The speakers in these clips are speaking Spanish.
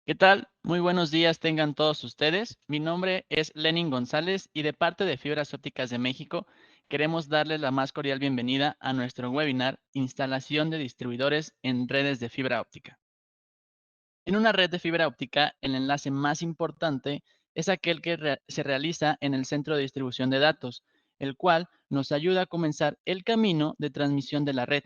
¿Qué tal? Muy buenos días tengan todos ustedes. Mi nombre es Lenin González y de parte de Fibras Ópticas de México queremos darles la más cordial bienvenida a nuestro webinar Instalación de distribuidores en redes de fibra óptica. En una red de fibra óptica, el enlace más importante es aquel que se realiza en el centro de distribución de datos, el cual nos ayuda a comenzar el camino de transmisión de la red.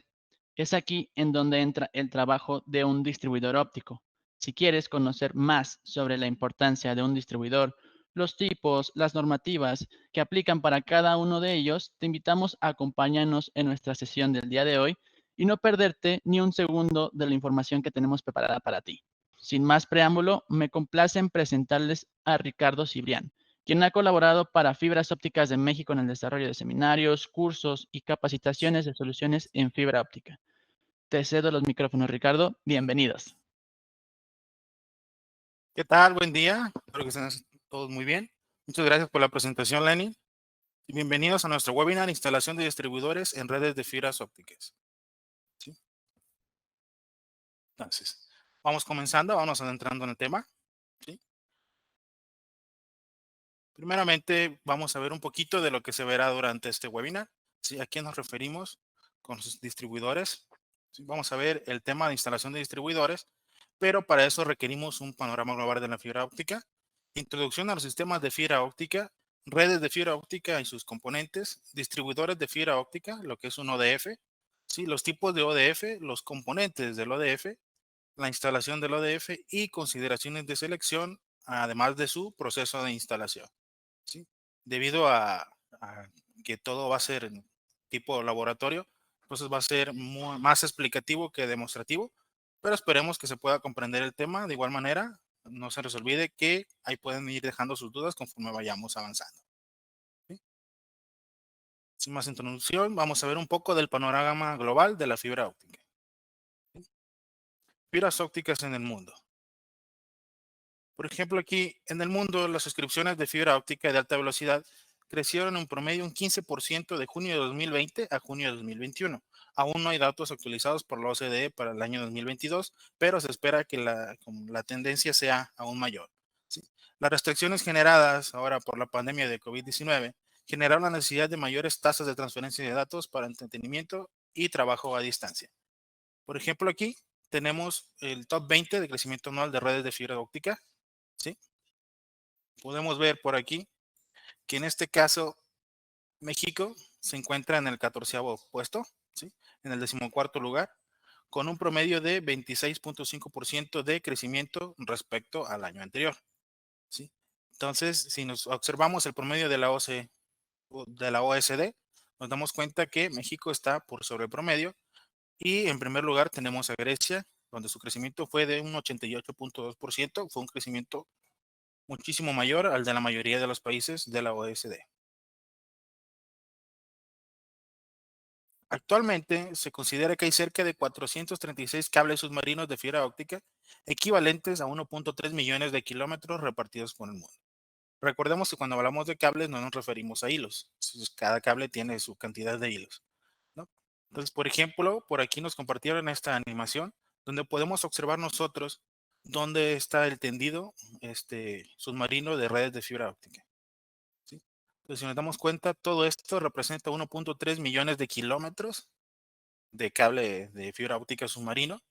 Es aquí en donde entra el trabajo de un distribuidor óptico. Si quieres conocer más sobre la importancia de un distribuidor, los tipos, las normativas que aplican para cada uno de ellos, te invitamos a acompañarnos en nuestra sesión del día de hoy y no perderte ni un segundo de la información que tenemos preparada para ti. Sin más preámbulo, me complace en presentarles a Ricardo Cibrián, quien ha colaborado para Fibras Ópticas de México en el desarrollo de seminarios, cursos y capacitaciones de soluciones en fibra óptica. Te cedo los micrófonos, Ricardo. Bienvenidos. ¿Qué tal? Buen día. Espero que estén todos muy bien. Muchas gracias por la presentación, Lenny. Y bienvenidos a nuestro webinar Instalación de distribuidores en redes de fibras ópticas. ¿Sí? Entonces, vamos comenzando, vamos adentrando en el tema. ¿Sí? Primeramente, vamos a ver un poquito de lo que se verá durante este webinar. ¿Sí? ¿A qué nos referimos con sus distribuidores? ¿Sí? Vamos a ver el tema de instalación de distribuidores, pero para eso requerimos un panorama global de la fibra óptica, introducción a los sistemas de fibra óptica, redes de fibra óptica y sus componentes, distribuidores de fibra óptica, lo que es un ODF, ¿sí? Los tipos de ODF, los componentes del ODF, la instalación del ODF y consideraciones de selección, además de su proceso de instalación. ¿Sí? Debido a que todo va a ser en tipo laboratorio, entonces va a ser más explicativo que demostrativo, pero esperemos que se pueda comprender el tema. De igual manera, no se les olvide que ahí pueden ir dejando sus dudas conforme vayamos avanzando. ¿Sí? Sin más introducción, vamos a ver un poco del panorama global de la fibra óptica. ¿Sí? Fibras ópticas en el mundo. Por ejemplo, aquí en el mundo, las suscripciones de fibra óptica de alta velocidad crecieron en promedio un 15% de junio de 2020 a junio de 2021. Aún no hay datos actualizados por la OCDE para el año 2022, pero se espera que la tendencia sea aún mayor. ¿Sí? Las restricciones generadas ahora por la pandemia de COVID-19 generaron la necesidad de mayores tasas de transferencia de datos para entretenimiento y trabajo a distancia. Por ejemplo, aquí tenemos el top 20 de crecimiento anual de redes de fibra óptica. ¿Sí? Podemos ver por aquí que en este caso México se encuentra en el 14º puesto, ¿sí? En el 14º lugar, con un promedio de 26.5% de crecimiento respecto al año anterior, ¿sí? Entonces, si nos observamos el promedio de de la OSD, nos damos cuenta que México está por sobre el promedio y en primer lugar tenemos a Grecia, donde su crecimiento fue de un 88.2%, fue un crecimiento muchísimo mayor al de la mayoría de los países de la OSD. Actualmente se considera que hay cerca de 436 cables submarinos de fibra óptica, equivalentes a 1.3 millones de kilómetros repartidos por el mundo. Recordemos que cuando hablamos de cables no nos referimos a hilos. Cada cable tiene su cantidad de hilos, ¿no? Entonces, por ejemplo, por aquí nos compartieron esta animación donde podemos observar nosotros dónde está el tendido submarino de redes de fibra óptica. ¿Sí? Entonces, si nos damos cuenta, todo esto representa 1.3 millones de kilómetros de cable de fibra óptica submarino,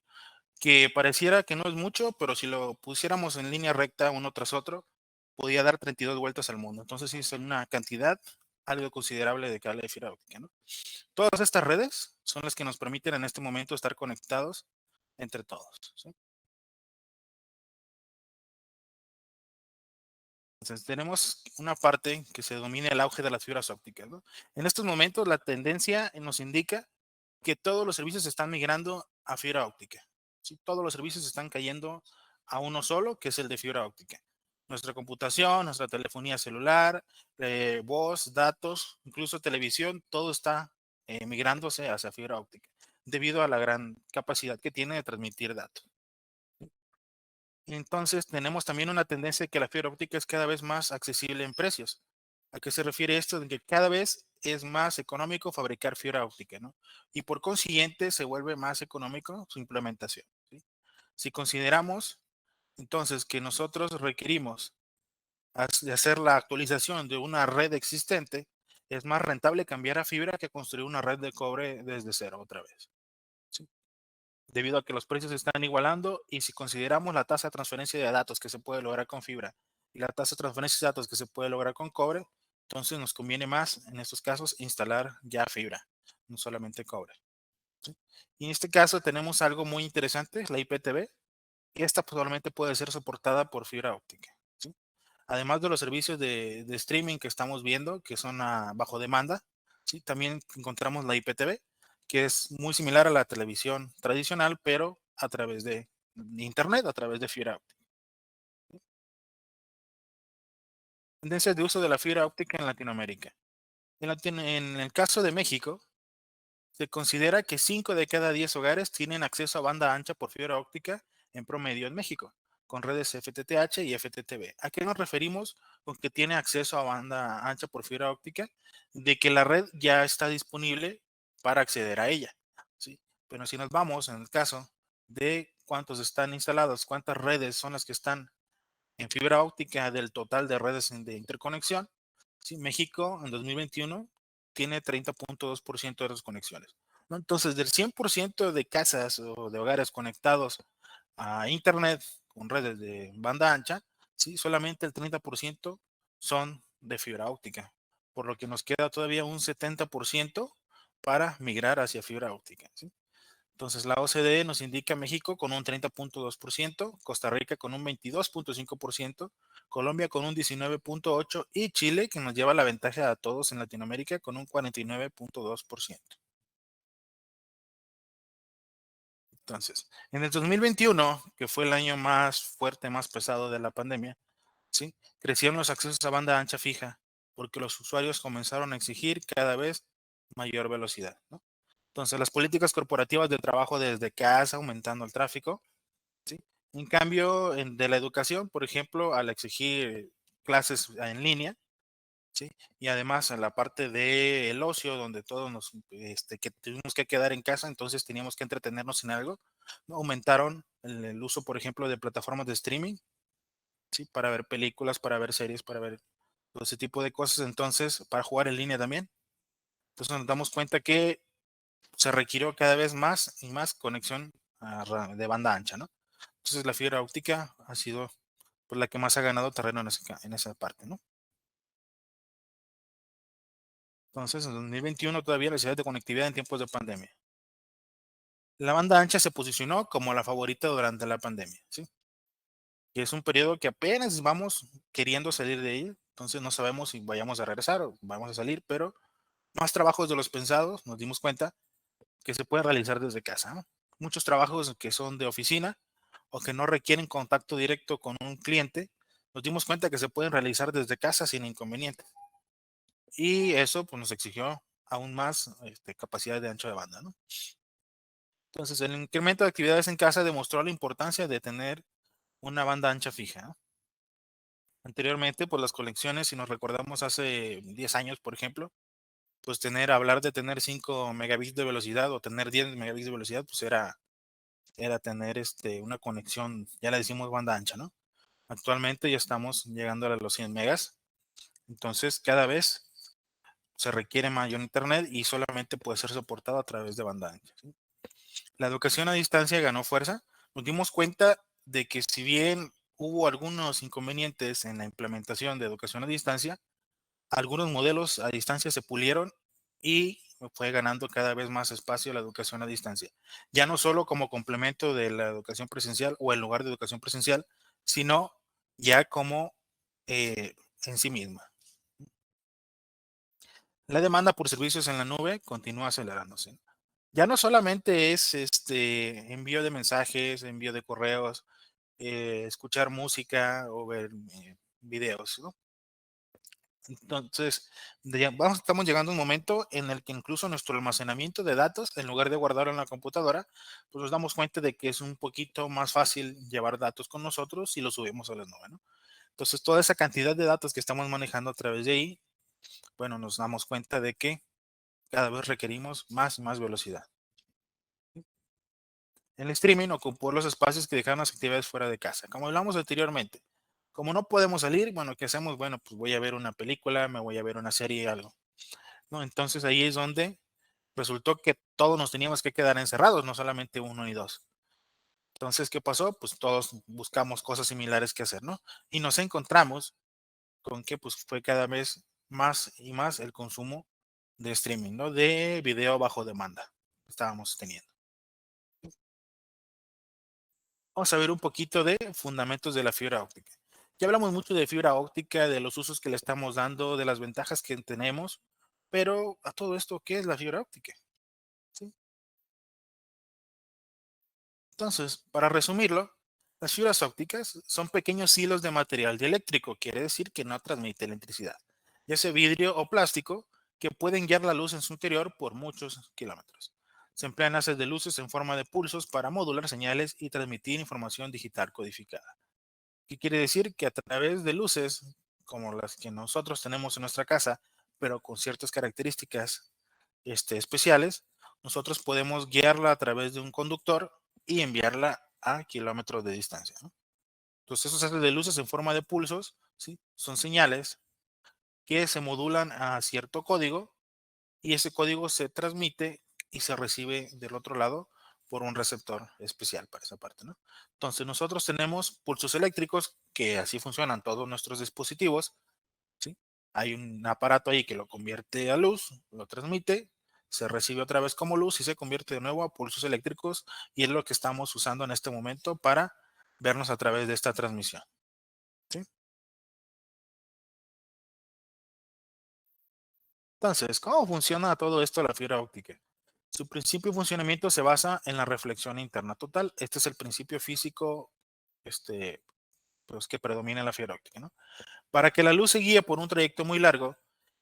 que pareciera que no es mucho, pero si lo pusiéramos en línea recta uno tras otro, podía dar 32 vueltas al mundo. Entonces sí es una cantidad algo considerable de cable de fibra óptica, ¿no? Todas estas redes son las que nos permiten en este momento estar conectados entre todos, ¿sí? Entonces tenemos una parte que se domina el auge de las fibras ópticas, ¿no? En estos momentos la tendencia nos indica que todos los servicios están migrando a fibra óptica. ¿Sí? Todos los servicios están cayendo a uno solo, que es el de fibra óptica. Nuestra computación, nuestra telefonía celular, voz, datos, incluso televisión, todo está migrándose hacia fibra óptica, debido a la gran capacidad que tiene de transmitir datos. Entonces, tenemos también una tendencia que la fibra óptica es cada vez más accesible en precios. ¿A qué se refiere esto? De que cada vez es más económico fabricar fibra óptica, ¿no? Y por consiguiente se vuelve más económico su implementación, ¿sí? Si consideramos entonces que nosotros requerimos de hacer la actualización de una red existente, es más rentable cambiar a fibra que construir una red de cobre desde cero otra vez, ¿sí? Debido a que los precios se están igualando y si consideramos la tasa de transferencia de datos que se puede lograr con fibra y la tasa de transferencia de datos que se puede lograr con cobre, entonces nos conviene más en estos casos instalar ya fibra, no solamente cobre, ¿sí? Y en este caso tenemos algo muy interesante, la IPTV, y esta probablemente puede ser soportada por fibra óptica, ¿sí? Además de los servicios de streaming que estamos viendo, que son bajo demanda, ¿sí? También encontramos la IPTV, que es muy similar a la televisión tradicional, pero a través de internet, a través de fibra óptica. Tendencias de uso de la fibra óptica en Latinoamérica. En el caso de México, se considera que 5 de cada 10 hogares tienen acceso a banda ancha por fibra óptica en promedio en México, con redes FTTH y FTTB. ¿A qué nos referimos con que tiene acceso a banda ancha por fibra óptica? De que la red ya está disponible para acceder a ella, ¿sí? Pero si nos vamos en el caso de cuántos están instalados, cuántas redes son las que están en fibra óptica del total de redes de interconexión, ¿sí? México en 2021 tiene 30.2% de las conexiones, ¿no? Entonces, del 100% de casas o de hogares conectados a Internet con redes de banda ancha, ¿sí? Solamente el 30% son de fibra óptica, por lo que nos queda todavía un 70% para migrar hacia fibra óptica, ¿sí? Entonces, la OCDE nos indica México con un 30.2%, Costa Rica con un 22.5%, Colombia con un 19.8% y Chile, que nos lleva la ventaja a todos en Latinoamérica, con un 49.2%. Entonces, en el 2021, que fue el año más fuerte, más pesado de la pandemia, ¿sí? Crecieron los accesos a banda ancha fija, porque los usuarios comenzaron a exigir cada vez mayor velocidad, ¿no? Entonces, las políticas corporativas de trabajo desde casa, aumentando el tráfico, ¿sí? En cambio, de la educación, por ejemplo, al exigir clases en línea, ¿sí? Y además en la parte del ocio, donde todos que tuvimos que quedar en casa, entonces teníamos que entretenernos en algo, ¿no? Aumentaron el uso, por ejemplo, de plataformas de streaming, ¿sí? Para ver películas, para ver series, para ver todo ese tipo de cosas, entonces, para jugar en línea también. Entonces nos damos cuenta que se requirió cada vez más y más conexión de banda ancha, ¿no? Entonces la fibra óptica ha sido pues, la que más ha ganado terreno en esa parte, ¿no? Entonces, en 2021 todavía la necesidad de conectividad en tiempos de pandemia. La banda ancha se posicionó como la favorita durante la pandemia, ¿sí? Y es un periodo que apenas vamos queriendo salir de ahí, entonces no sabemos si vayamos a regresar o vamos a salir, pero más trabajos de los pensados, nos dimos cuenta que se pueden realizar desde casa, ¿no? Muchos trabajos que son de oficina o que no requieren contacto directo con un cliente, nos dimos cuenta que se pueden realizar desde casa sin inconveniente. Y eso pues, nos exigió aún más capacidad de ancho de banda, ¿no? Entonces, el incremento de actividades en casa demostró la importancia de tener una banda ancha fija, ¿no? Anteriormente, pues las conexiones, si nos recordamos hace 10 años, por ejemplo, pues hablar de tener 5 megabits de velocidad o tener 10 megabits de velocidad, pues era tener una conexión, ya le decimos banda ancha, ¿no? Actualmente ya estamos llegando a los 100 megas, entonces cada vez se requiere mayor internet y solamente puede ser soportado a través de banda ancha, ¿sí? La educación a distancia ganó fuerza. Nos dimos cuenta de que si bien hubo algunos inconvenientes en la implementación de educación a distancia, algunos modelos a distancia se pulieron y fue ganando cada vez más espacio la educación a distancia. Ya no solo como complemento de la educación presencial o en lugar de educación presencial, sino ya como en sí misma. La demanda por servicios en la nube continúa acelerándose. Ya no solamente es envío de mensajes, envío de correos, escuchar música o ver videos, ¿no? Entonces, estamos llegando a un momento en el que incluso nuestro almacenamiento de datos, en lugar de guardarlo en la computadora, pues nos damos cuenta de que es un poquito más fácil llevar datos con nosotros si los subimos a la nube, ¿no? Entonces, toda esa cantidad de datos que estamos manejando a través de ahí, bueno, nos damos cuenta de que cada vez requerimos más y más velocidad. El streaming ocupó los espacios que dejaron las actividades fuera de casa. Como hablamos anteriormente, como no podemos salir, bueno, ¿qué hacemos? Bueno, pues voy a ver una película, me voy a ver una serie, algo, ¿no? Entonces ahí es donde resultó que todos nos teníamos que quedar encerrados, no solamente uno ni dos. Entonces, ¿qué pasó? Pues todos buscamos cosas similares que hacer, ¿no? Y nos encontramos con que pues fue cada vez más y más el consumo de streaming, ¿no? De video bajo demanda que estábamos teniendo. Vamos a ver un poquito de fundamentos de la fibra óptica. Ya hablamos mucho de fibra óptica, de los usos que le estamos dando, de las ventajas que tenemos, pero a todo esto, ¿qué es la fibra óptica? ¿Sí? Entonces, para resumirlo, las fibras ópticas son pequeños hilos de material dieléctrico, quiere decir que no transmite electricidad, ya sea vidrio o plástico, que pueden guiar la luz en su interior por muchos kilómetros. Se emplean haces de luces en forma de pulsos para modular señales y transmitir información digital codificada. ¿Qué quiere decir? Que a través de luces, como las que nosotros tenemos en nuestra casa, pero con ciertas características especiales, nosotros podemos guiarla a través de un conductor y enviarla a kilómetros de distancia, ¿no? Entonces, esos haces de luces en forma de pulsos, ¿sí? Son señales que se modulan a cierto código y ese código se transmite y se recibe del otro lado por un receptor especial para esa parte, ¿no? Entonces, nosotros tenemos pulsos eléctricos que así funcionan todos nuestros dispositivos, ¿sí? Hay un aparato ahí que lo convierte a luz, lo transmite, se recibe otra vez como luz y se convierte de nuevo a pulsos eléctricos y es lo que estamos usando en este momento para vernos a través de esta transmisión, ¿sí? Entonces, ¿cómo funciona todo esto la fibra óptica? Su principio de funcionamiento se basa en la reflexión interna total. Este es el principio físico este, pues, que predomina en la fibra óptica, ¿no? Para que la luz se guíe por un trayecto muy largo,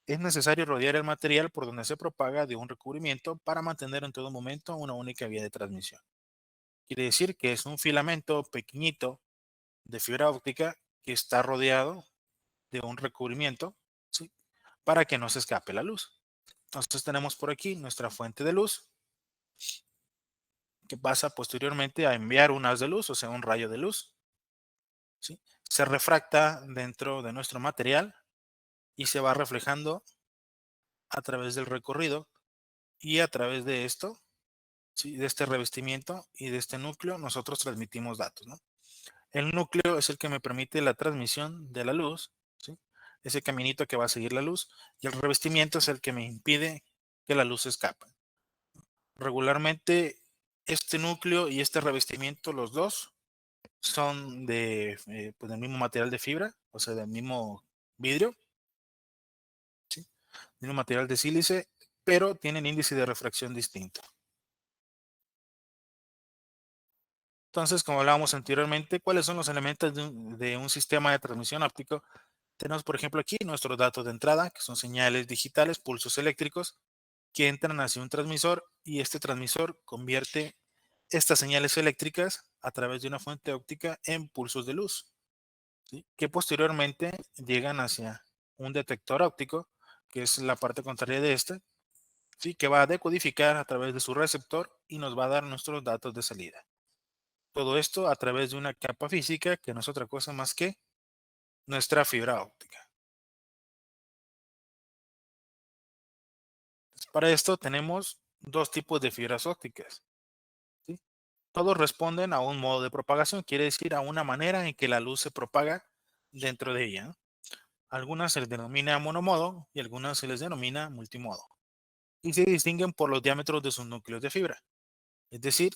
es necesario rodear el material por donde se propaga de un recubrimiento para mantener en todo momento una única vía de transmisión. Quiere decir que es un filamento pequeñito de fibra óptica que está rodeado de un recubrimiento, ¿sí? Para que no se escape la luz. Entonces tenemos por aquí nuestra fuente de luz que pasa posteriormente a enviar un haz de luz, o sea, un rayo de luz, ¿sí? Se refracta dentro de nuestro material y se va reflejando a través del recorrido y a través de esto, ¿sí? De este revestimiento y de este núcleo, nosotros transmitimos datos, ¿no? El núcleo es el que me permite la transmisión de la luz, ¿sí? Ese caminito que va a seguir la luz, y el revestimiento es el que me impide que la luz escape. Regularmente, este núcleo y este revestimiento, los dos, son pues, del mismo material de fibra, o sea, del mismo vidrio, ¿sí? Mismo material de sílice, pero tienen índice de refracción distinto. Entonces, como hablábamos anteriormente, ¿cuáles son los elementos de un sistema de transmisión óptico? Tenemos, por ejemplo, aquí nuestros datos de entrada, que son señales digitales, pulsos eléctricos, que entran hacia un transmisor y este transmisor convierte estas señales eléctricas a través de una fuente óptica en pulsos de luz, ¿sí? Que posteriormente llegan hacia un detector óptico, que es la parte contraria de este, ¿sí? Que va a decodificar a través de su receptor y nos va a dar nuestros datos de salida. Todo esto a través de una capa física que no es otra cosa más que nuestra fibra óptica. Para esto tenemos dos tipos de fibras ópticas, ¿sí? Todos responden a un modo de propagación, quiere decir a una manera en que la luz se propaga dentro de ella, ¿no? Algunas se les denomina monomodo y algunas se les denomina multimodo. Y se distinguen por los diámetros de sus núcleos de fibra. Es decir,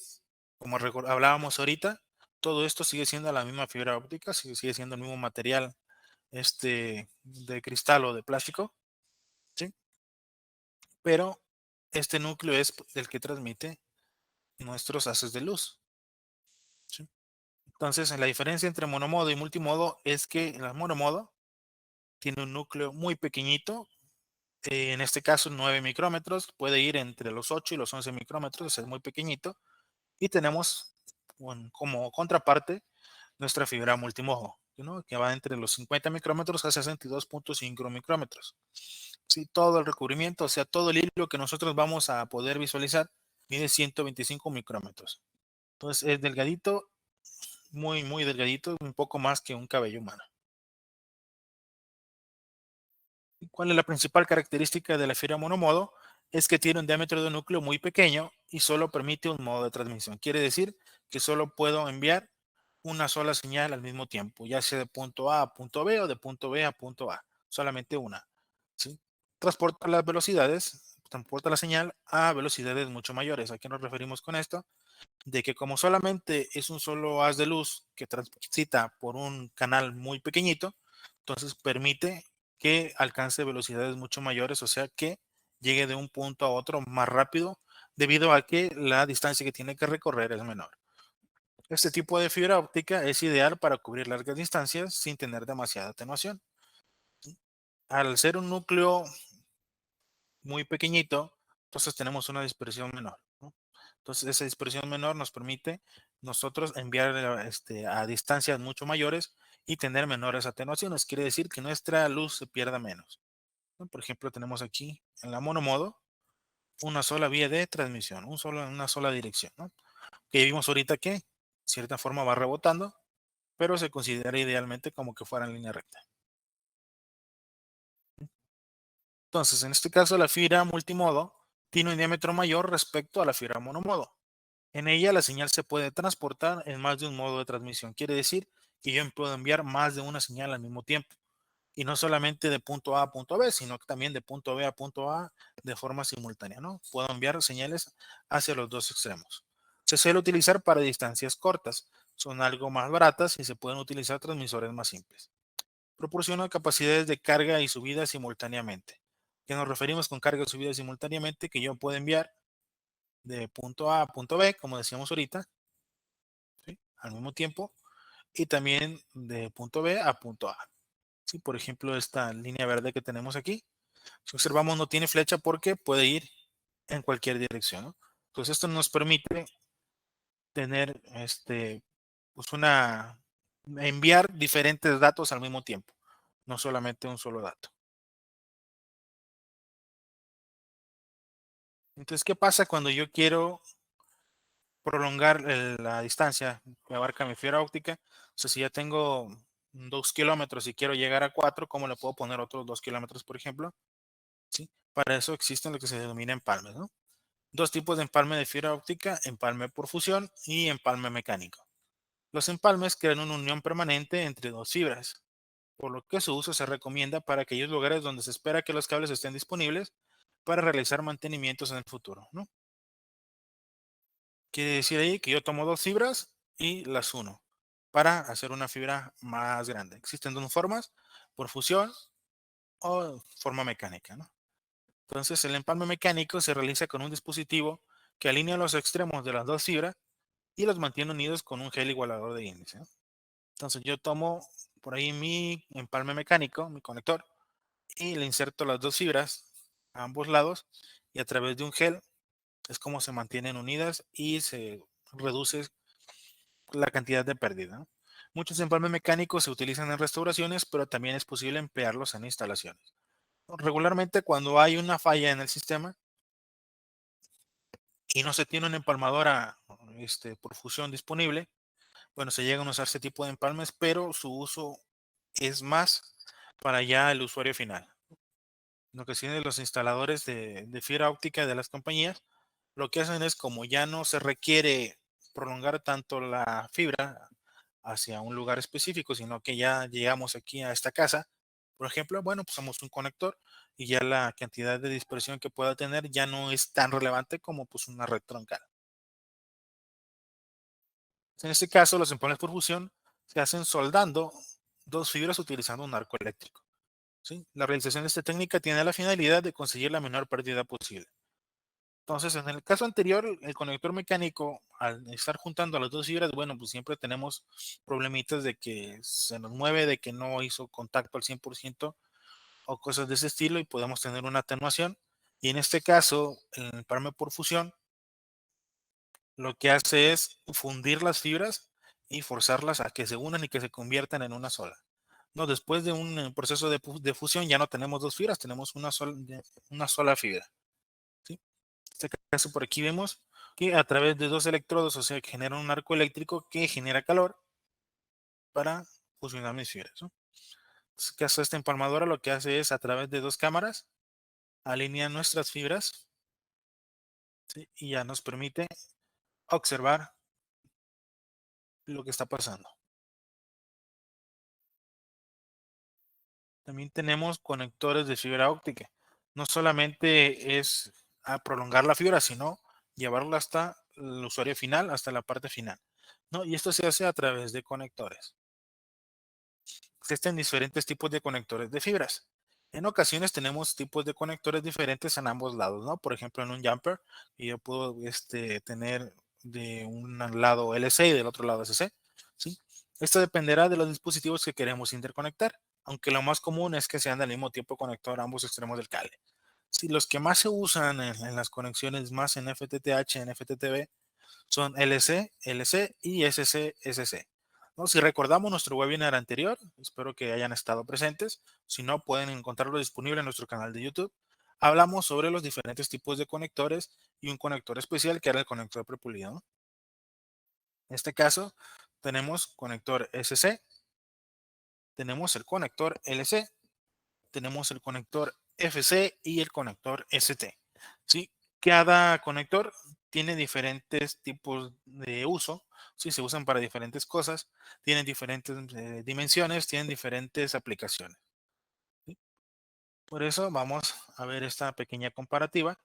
como hablábamos ahorita, todo esto sigue siendo la misma fibra óptica, sigue siendo el mismo material de cristal o de plástico, ¿sí? Pero este núcleo es el que transmite nuestros haces de luz, ¿sí? Entonces, la diferencia entre monomodo y multimodo es que el monomodo tiene un núcleo muy pequeñito, en este caso 9 micrómetros, puede ir entre los 8 y los 11 micrómetros, es muy pequeñito, y tenemos como contraparte nuestra fibra multimodo, ¿no? Que va entre los 50 micrómetros a 62.5 micrómetros. Sí, todo el recubrimiento, o sea, todo el hilo que nosotros vamos a poder visualizar, mide 125 micrómetros. Entonces es delgadito, muy, muy delgadito, un poco más que un cabello humano. ¿Cuál es la principal característica de la fibra monomodo? Es que tiene un diámetro de núcleo muy pequeño y solo permite un modo de transmisión. Quiere decir que solo puedo enviar una sola señal al mismo tiempo, ya sea de punto A a punto B o de punto B a punto A, solamente una. ¿Sí? Transporta las velocidades, transporta la señal a velocidades mucho mayores. ¿A qué nos referimos con esto? De que como solamente es un solo haz de luz que transita por un canal muy pequeñito, entonces permite que alcance velocidades mucho mayores, o sea que llegue de un punto a otro más rápido debido a que la distancia que tiene que recorrer es menor. Este tipo de fibra óptica es ideal para cubrir largas distancias sin tener demasiada atenuación. Al ser un núcleo muy pequeñito, entonces tenemos una dispersión menor, ¿no? Entonces esa dispersión menor nos permite nosotros enviar a distancias mucho mayores y tener menores atenuaciones. Quiere decir que nuestra luz se pierda menos, ¿no? Por ejemplo, tenemos aquí en la monomodo una sola vía de transmisión, una sola dirección, ¿no? Que vimos ahorita que de cierta forma va rebotando, pero se considera idealmente como que fuera en línea recta. Entonces, en este caso, la fibra multimodo tiene un diámetro mayor respecto a la fibra monomodo. En ella la señal se puede transportar en más de un modo de transmisión. Quiere decir que yo puedo enviar más de una señal al mismo tiempo. Y no solamente de punto A a punto B, sino que también de punto B a punto A de forma simultánea, ¿no? Puedo enviar señales hacia los dos extremos. Se suele utilizar para distancias cortas. Son algo más baratas y se pueden utilizar transmisores más simples. Proporciona capacidades de carga y subida simultáneamente. ¿Qué nos referimos con carga y subida simultáneamente? Que yo puedo enviar de punto A a punto B, como decíamos ahorita, ¿sí? Al mismo tiempo, y también de punto B a punto A. ¿Sí? Por ejemplo, esta línea verde que tenemos aquí, si observamos no tiene flecha porque puede ir en cualquier dirección, ¿no? Entonces esto nos permite tener pues enviar diferentes datos al mismo tiempo, no solamente un solo dato. Entonces, ¿qué pasa cuando yo quiero prolongar la distancia que abarca mi fibra óptica? O sea, si ya tengo 2 kilómetros y quiero llegar a 4, ¿cómo le puedo poner otros 2 kilómetros, por ejemplo? ¿Sí? Para eso existen lo que se denomina empalmes, ¿no? Dos tipos de empalme de fibra óptica: empalme por fusión y empalme mecánico. Los empalmes crean una unión permanente entre dos fibras, por lo que su uso se recomienda para aquellos lugares donde se espera que los cables estén disponibles para realizar mantenimientos en el futuro, ¿no? Quiere decir ahí que yo tomo dos fibras y las uno para hacer una fibra más grande. Existen dos formas: por fusión o forma mecánica, ¿no? Entonces, el empalme mecánico se realiza con un dispositivo que alinea los extremos de las dos fibras y los mantiene unidos con un gel igualador de índice, ¿no? Entonces, yo tomo por ahí mi empalme mecánico, mi conector, y le inserto las dos fibras a ambos lados, y a través de un gel es como se mantienen unidas y se reduce la cantidad de pérdida, ¿no? Muchos empalmes mecánicos se utilizan en restauraciones, pero también es posible emplearlos en instalaciones. Regularmente, cuando hay una falla en el sistema y no se tiene una empalmadora por fusión disponible, bueno, se llegan a usar ese tipo de empalmes, pero su uso es más para ya el usuario final. En ocasiones, los instaladores de fibra óptica de las compañías lo que hacen es, como ya no se requiere prolongar tanto la fibra hacia un lugar específico, sino que ya llegamos aquí a esta casa, por ejemplo, bueno, pues usamos un conector y ya la cantidad de dispersión que pueda tener ya no es tan relevante como pues una red troncal. En este caso, los empalmes por fusión se hacen soldando dos fibras utilizando un arco eléctrico, ¿sí? La realización de esta técnica tiene la finalidad de conseguir la menor pérdida posible. Entonces, en el caso anterior, el conector mecánico, al estar juntando las dos fibras, bueno, pues siempre tenemos problemitas de que se nos mueve, de que no hizo contacto al 100% o cosas de ese estilo, y podemos tener una atenuación. Y en este caso, el empalme por fusión lo que hace es fundir las fibras y forzarlas a que se unan y que se conviertan en una sola. No, después de un proceso de fusión ya no tenemos dos fibras, tenemos una sola fibra, ¿sí? En este caso por aquí vemos que a través de dos electrodos, o sea, que generan un arco eléctrico que genera calor para fusionar mis fibras, ¿no? Entonces, ¿qué hace esta empalmadora? Lo que hace es, a través de dos cámaras, alinea nuestras fibras, ¿sí? Y ya nos permite observar lo que está pasando. También tenemos conectores de fibra óptica. No solamente es a prolongar la fibra, sino llevarla hasta el usuario final, hasta la parte final, ¿no? Y esto se hace a través de conectores. Existen diferentes tipos de conectores de fibras. En ocasiones tenemos tipos de conectores diferentes en ambos lados, ¿no? Por ejemplo, en un jumper, y yo puedo tener de un lado LC y del otro lado SC, ¿sí? Esto dependerá de los dispositivos que queremos interconectar, aunque lo más común es que sean del mismo tipo de conector a ambos extremos del cable. Sí, los que más se usan en las conexiones más en FTTH, en FTTB, son LC, LC y SC, SC. ¿No? Si recordamos nuestro webinar anterior, espero que hayan estado presentes. Si no, pueden encontrarlo disponible en nuestro canal de YouTube. Hablamos sobre los diferentes tipos de conectores y un conector especial que era el conector prepulido, ¿no? En este caso, tenemos conector SC, tenemos el conector LC, tenemos el conector FC y el conector ST. ¿Sí? Cada conector tiene diferentes tipos de uso, ¿sí? Se usan para diferentes cosas, tienen diferentes dimensiones, tienen diferentes aplicaciones, ¿sí? Por eso vamos a ver esta pequeña comparativa.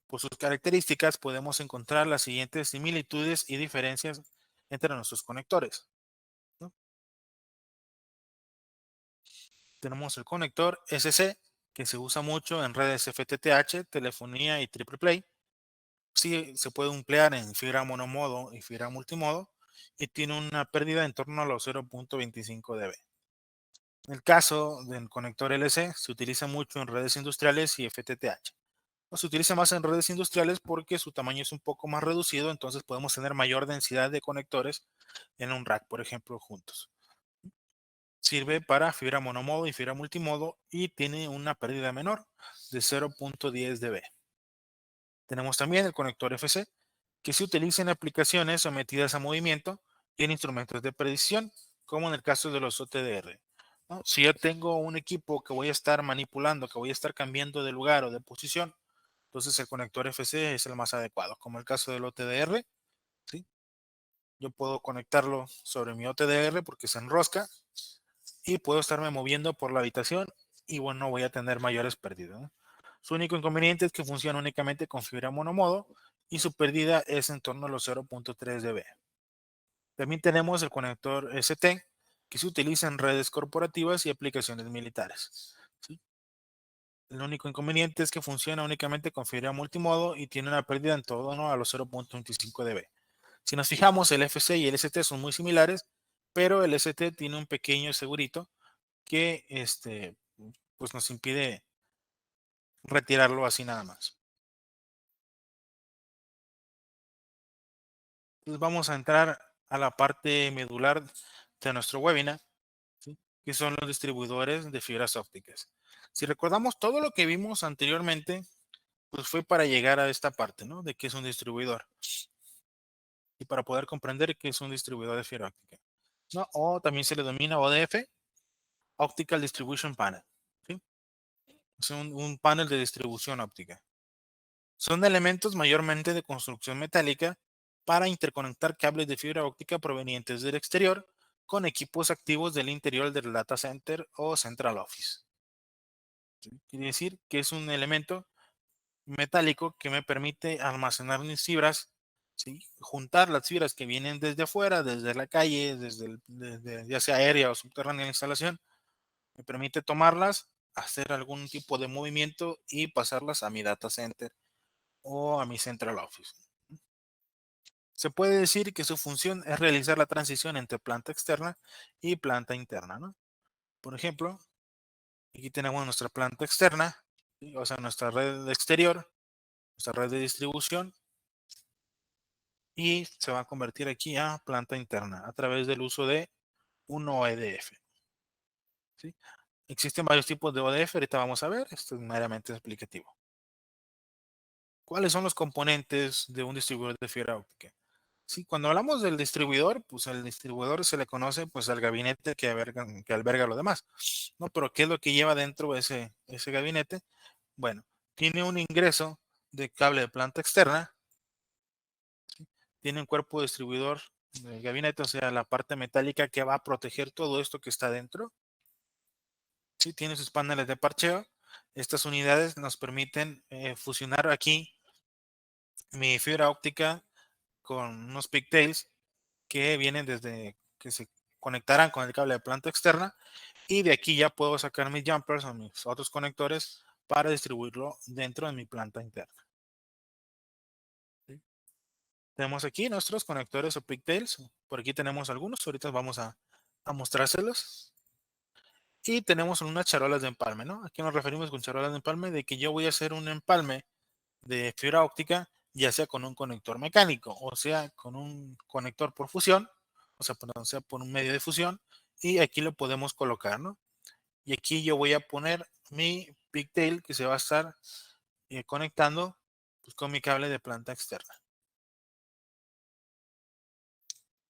Por sus características podemos encontrar las siguientes similitudes y diferencias entre nuestros conectores, ¿no? Tenemos el conector SC, que se usa mucho en redes FTTH, telefonía y triple play. Sí, se puede emplear en fibra monomodo y fibra multimodo y tiene una pérdida en torno a los 0.25 dB. En el caso del conector LC, se utiliza mucho en redes industriales y FTTH. O se utiliza más en redes industriales porque su tamaño es un poco más reducido, entonces podemos tener mayor densidad de conectores en un rack, por ejemplo, juntos. Sirve para fibra monomodo y fibra multimodo y tiene una pérdida menor de 0.10 dB. Tenemos también el conector FC, que se utiliza en aplicaciones sometidas a movimiento y en instrumentos de predicción, como en el caso de los OTDR, ¿no? Si yo tengo un equipo que voy a estar manipulando, que voy a estar cambiando de lugar o de posición, entonces el conector FC es el más adecuado, como el caso del OTDR, ¿sí? Yo puedo conectarlo sobre mi OTDR porque se enrosca y puedo estarme moviendo por la habitación y bueno, voy a tener mayores pérdidas, ¿no? Su único inconveniente es que funciona únicamente con fibra monomodo y su pérdida es en torno a los 0.3 dB. También tenemos el conector ST, que se utiliza en redes corporativas y aplicaciones militares, ¿sí? El único inconveniente es que funciona únicamente con fibra multimodo y tiene una pérdida en torno a los 0.25 dB. Si nos fijamos, el FC y el ST son muy similares, pero el ST tiene un pequeño segurito que pues nos impide retirarlo así nada más. Entonces vamos a entrar a la parte medular de nuestro webinar, ¿sí? Que son los distribuidores de fibras ópticas. Si recordamos todo lo que vimos anteriormente, pues fue para llegar a esta parte, ¿no? De qué es un distribuidor y para poder comprender qué es un distribuidor de fibra óptica, ¿no? O también se le denomina ODF, Optical Distribution Panel, ¿sí? Es un panel de distribución óptica. Son elementos mayormente de construcción metálica para interconectar cables de fibra óptica provenientes del exterior con equipos activos del interior del data center o central office. ¿Sí? Quiere decir que es un elemento metálico que me permite almacenar mis fibras, ¿sí? Juntar las fibras que vienen desde afuera, desde la calle, desde ya sea aérea o subterránea la instalación, me permite tomarlas, hacer algún tipo de movimiento y pasarlas a mi data center o a mi central office. Se puede decir que su función es realizar la transición entre planta externa y planta interna, ¿no? Por ejemplo, aquí tenemos nuestra planta externa, ¿sí? O sea, nuestra red exterior, nuestra red de distribución, y se va a convertir aquí a planta interna a través del uso de un OEDF, ¿sí? Existen varios tipos de ODF, ahorita vamos a ver, esto es meramente explicativo. ¿Cuáles son los componentes de un distribuidor de fibra óptica? Sí, cuando hablamos del distribuidor, pues al distribuidor se le conoce pues al gabinete que alberga lo demás, ¿no? Pero ¿qué es lo que lleva dentro ese gabinete? Bueno, tiene un ingreso de cable de planta externa, ¿sí? Tiene un cuerpo distribuidor del gabinete, o sea, la parte metálica que va a proteger todo esto que está dentro. ¿Sí? Tiene sus paneles de parcheo. Estas unidades nos permiten fusionar aquí mi fibra óptica con unos pigtails que vienen desde que se conectarán con el cable de planta externa, y de aquí ya puedo sacar mis jumpers o mis otros conectores para distribuirlo dentro de mi planta interna. ¿Sí? Tenemos aquí nuestros conectores o pigtails. Por aquí tenemos algunos. Ahorita vamos a mostrárselos. Y tenemos unas charolas de empalme, ¿no? Aquí nos referimos con charolas de empalme de que yo voy a hacer un empalme de fibra óptica, ya sea con un conector mecánico, o sea, con un conector por fusión, o sea, perdón, sea por un medio de fusión, y aquí lo podemos colocar, ¿no? Y aquí yo voy a poner mi pigtail que se va a estar conectando pues, con mi cable de planta externa.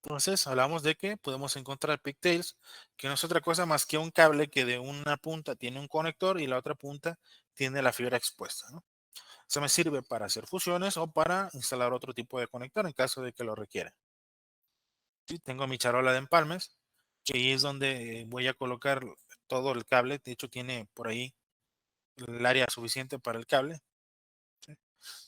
Entonces, hablamos de que podemos encontrar pigtails, que no es otra cosa más que un cable que de una punta tiene un conector y la otra punta tiene la fibra expuesta, ¿no? Se me sirve para hacer fusiones o para instalar otro tipo de conector en caso de que lo requiera. Sí, tengo mi charola de empalmes, que ahí es donde voy a colocar todo el cable. De hecho, tiene por ahí el área suficiente para el cable. ¿Sí?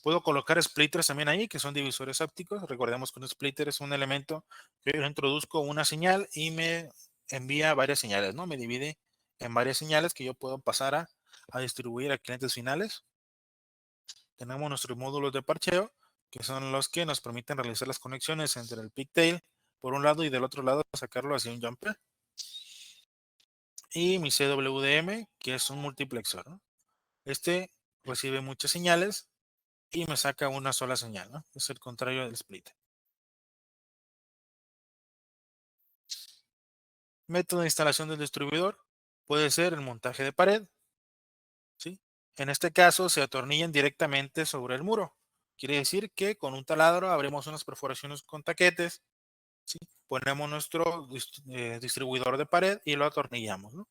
Puedo colocar splitters también ahí, que son divisores ópticos. Recordemos que un splitter es un elemento que yo introduzco una señal y me envía varias señales, ¿no? Me divide en varias señales que yo puedo pasar a distribuir a clientes finales. Tenemos nuestros módulos de parcheo, que son los que nos permiten realizar las conexiones entre el pigtail por un lado y del otro lado sacarlo hacia un jumper. Y mi CWDM, que es un multiplexor, ¿no? Este recibe muchas señales y me saca una sola señal, ¿no? Es el contrario del split. Método de instalación del distribuidor puede ser el montaje de pared, ¿sí? En este caso se atornillan directamente sobre el muro. Quiere decir que con un taladro abrimos unas perforaciones con taquetes, ¿sí? Ponemos nuestro distribuidor de pared y lo atornillamos, ¿no?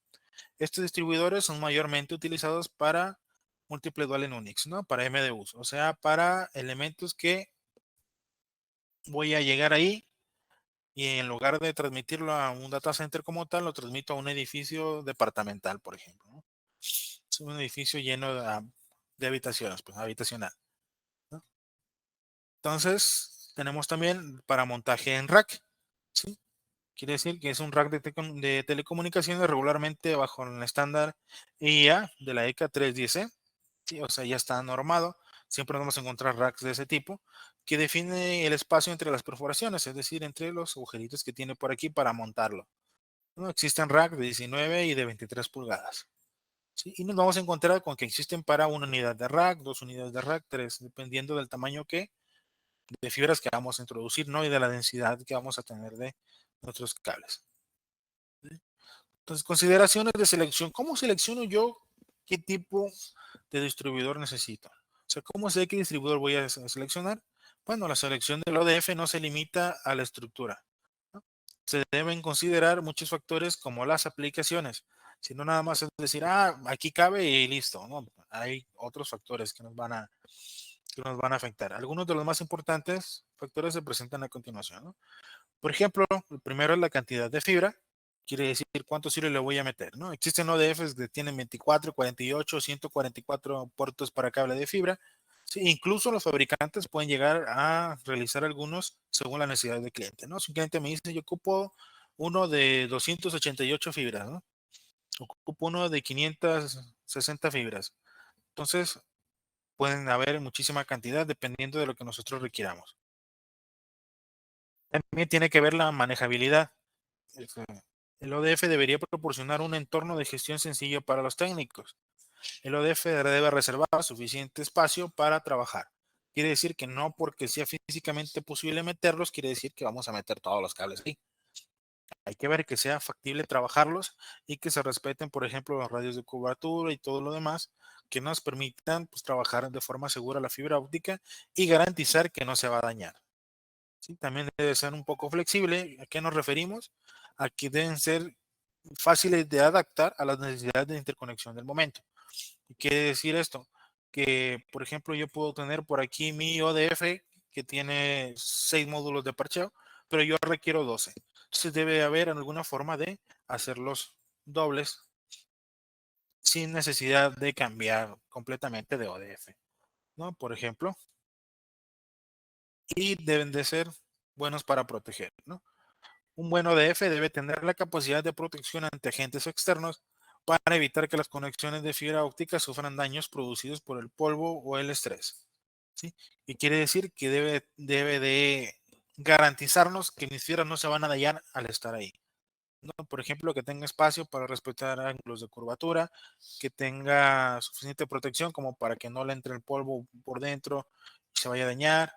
Estos distribuidores son mayormente utilizados para múltiple dual en Unix, ¿no? Para MDUs, o sea, para elementos que voy a llegar ahí y en lugar de transmitirlo a un data center como tal, lo transmito a un edificio departamental, por ejemplo, ¿no? Es un edificio lleno de habitaciones, pues habitacional, ¿no? Entonces, tenemos también para montaje en rack, ¿sí? Quiere decir que es un rack de telecomunicaciones regularmente bajo el estándar IA de la ECA 310E. Sí, o sea, ya está normado. Siempre vamos a encontrar racks de ese tipo que define el espacio entre las perforaciones, es decir, entre los agujeritos que tiene por aquí para montarlo, ¿no? Existen racks de 19 y de 23 pulgadas. ¿Sí? Y nos vamos a encontrar con que existen para una unidad de rack, dos unidades de rack, tres, dependiendo del tamaño de fibras que vamos a introducir, ¿no? Y de la densidad que vamos a tener de nuestros cables. ¿Sí? Entonces, consideraciones de selección. ¿Cómo selecciono yo qué tipo de distribuidor necesito? O sea, ¿cómo sé qué distribuidor voy a seleccionar? Bueno, la selección del ODF no se limita a la estructura, ¿no? Se deben considerar muchos factores como las aplicaciones. Si no, nada más es decir, aquí cabe y listo, ¿no? Hay otros factores que nos van a afectar. Algunos de los más importantes factores se presentan a continuación, ¿no? Por ejemplo, el primero es la cantidad de fibra. Quiere decir cuántos hilos le voy a meter, ¿no? Existen ODFs que tienen 24, 48, 144 puertos para cable de fibra. Sí, incluso los fabricantes pueden llegar a realizar algunos según la necesidad del cliente, ¿no? Si un cliente me dice, yo ocupo uno de 288 fibras, ¿no? Ocupo uno de 560 fibras. Entonces, pueden haber muchísima cantidad dependiendo de lo que nosotros requiramos. También tiene que ver la manejabilidad. El ODF debería proporcionar un entorno de gestión sencillo para los técnicos. El ODF debe reservar suficiente espacio para trabajar. Quiere decir que no porque sea físicamente posible meterlos, quiere decir que vamos a meter todos los cables ahí. Hay que ver que sea factible trabajarlos y que se respeten, por ejemplo, los radios de cobertura y todo lo demás que nos permitan pues, trabajar de forma segura la fibra óptica y garantizar que no se va a dañar. ¿Sí? También debe ser un poco flexible. ¿A qué nos referimos? A que deben ser fáciles de adaptar a las necesidades de interconexión del momento. ¿Qué quiere decir esto? Que, por ejemplo, yo puedo tener por aquí mi ODF que tiene 6 módulos de parcheo, pero yo requiero 12. Entonces debe haber alguna forma de hacerlos dobles sin necesidad de cambiar completamente de ODF, ¿no? Por ejemplo, y deben de ser buenos para proteger, ¿no? Un buen ODF debe tener la capacidad de protección ante agentes externos para evitar que las conexiones de fibra óptica sufran daños producidos por el polvo o el estrés. ¿Sí? Y quiere decir que debe de garantizarnos que mis fibras no se van a dañar al estar ahí, ¿no? Por ejemplo, que tenga espacio para respetar ángulos de curvatura, que tenga suficiente protección como para que no le entre el polvo por dentro y se vaya a dañar.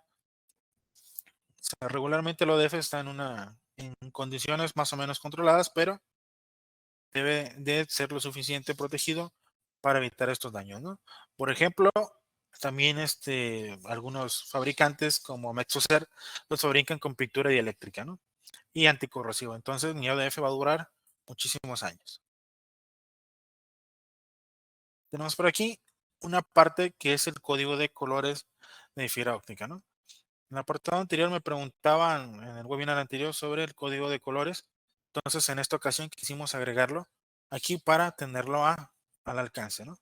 O sea, regularmente el ODF está en condiciones más o menos controladas, pero debe de ser lo suficiente protegido para evitar estos daños, ¿no? Por ejemplo, también algunos fabricantes como Mexocer los fabrican con pintura dieléctrica, ¿no? Y anticorrosivo. Entonces mi ODF va a durar muchísimos años. Tenemos por aquí una parte que es el código de colores de fibra óptica, ¿no? En el apartado anterior me preguntaban en el webinar anterior sobre el código de colores. Entonces, en esta ocasión quisimos agregarlo aquí para tenerlo al alcance, ¿no?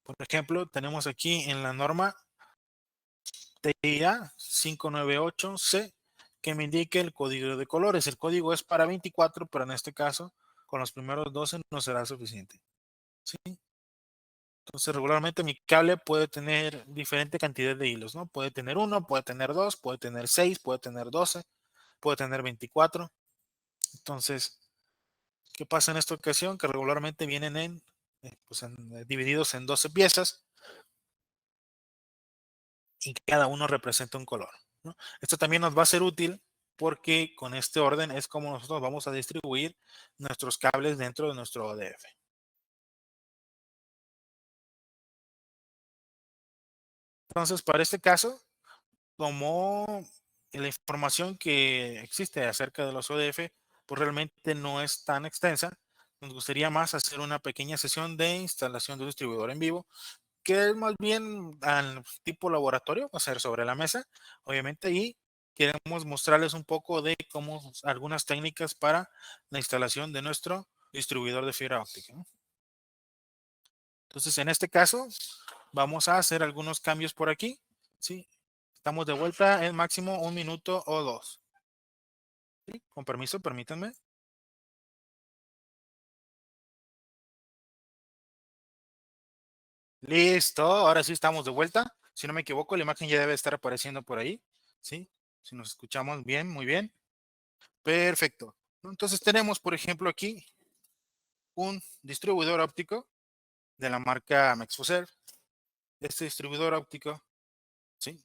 Por ejemplo, tenemos aquí en la norma TIA 598C que me indique el código de colores. El código es para 24, pero en este caso, con los primeros 12 no será suficiente. ¿Sí? Entonces, regularmente mi cable puede tener diferente cantidad de hilos, ¿no? Puede tener uno, puede tener dos, puede tener 6, puede tener 12, puede tener 24. Entonces, ¿qué pasa en esta ocasión? Que regularmente vienen divididos en 12 piezas y cada uno representa un color, ¿no? Esto también nos va a ser útil porque con este orden es como nosotros vamos a distribuir nuestros cables dentro de nuestro ODF. Entonces, para este caso, como la información que existe acerca de los ODF, pues realmente no es tan extensa, nos gustaría más hacer una pequeña sesión de instalación de un distribuidor en vivo, que es más bien al tipo laboratorio, o sea, sobre la mesa, obviamente, y queremos mostrarles un poco de cómo algunas técnicas para la instalación de nuestro distribuidor de fibra óptica, ¿no? Entonces, en este caso, vamos a hacer algunos cambios por aquí, ¿sí? Estamos de vuelta en máximo 1 minuto o 2. ¿Sí? Con permiso, permítanme. Listo, ahora sí estamos de vuelta. Si no me equivoco, la imagen ya debe estar apareciendo por ahí, ¿sí? Si nos escuchamos bien, muy bien. Perfecto. Entonces tenemos, por ejemplo, aquí un distribuidor óptico de la marca Mexfoser. Este distribuidor óptico, ¿sí?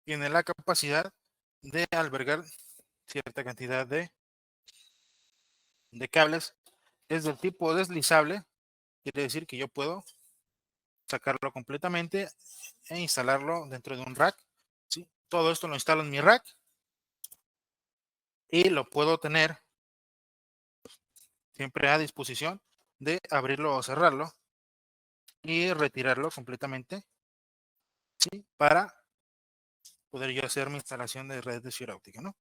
Tiene la capacidad de albergar cierta cantidad de cables. Es del tipo deslizable, quiere decir que yo puedo sacarlo completamente e instalarlo dentro de un rack, ¿sí? Todo esto lo instalo en mi rack y lo puedo tener siempre a disposición de abrirlo o cerrarlo y retirarlo completamente, ¿sí? Para poder yo hacer mi instalación de red de fibra óptica, ¿no?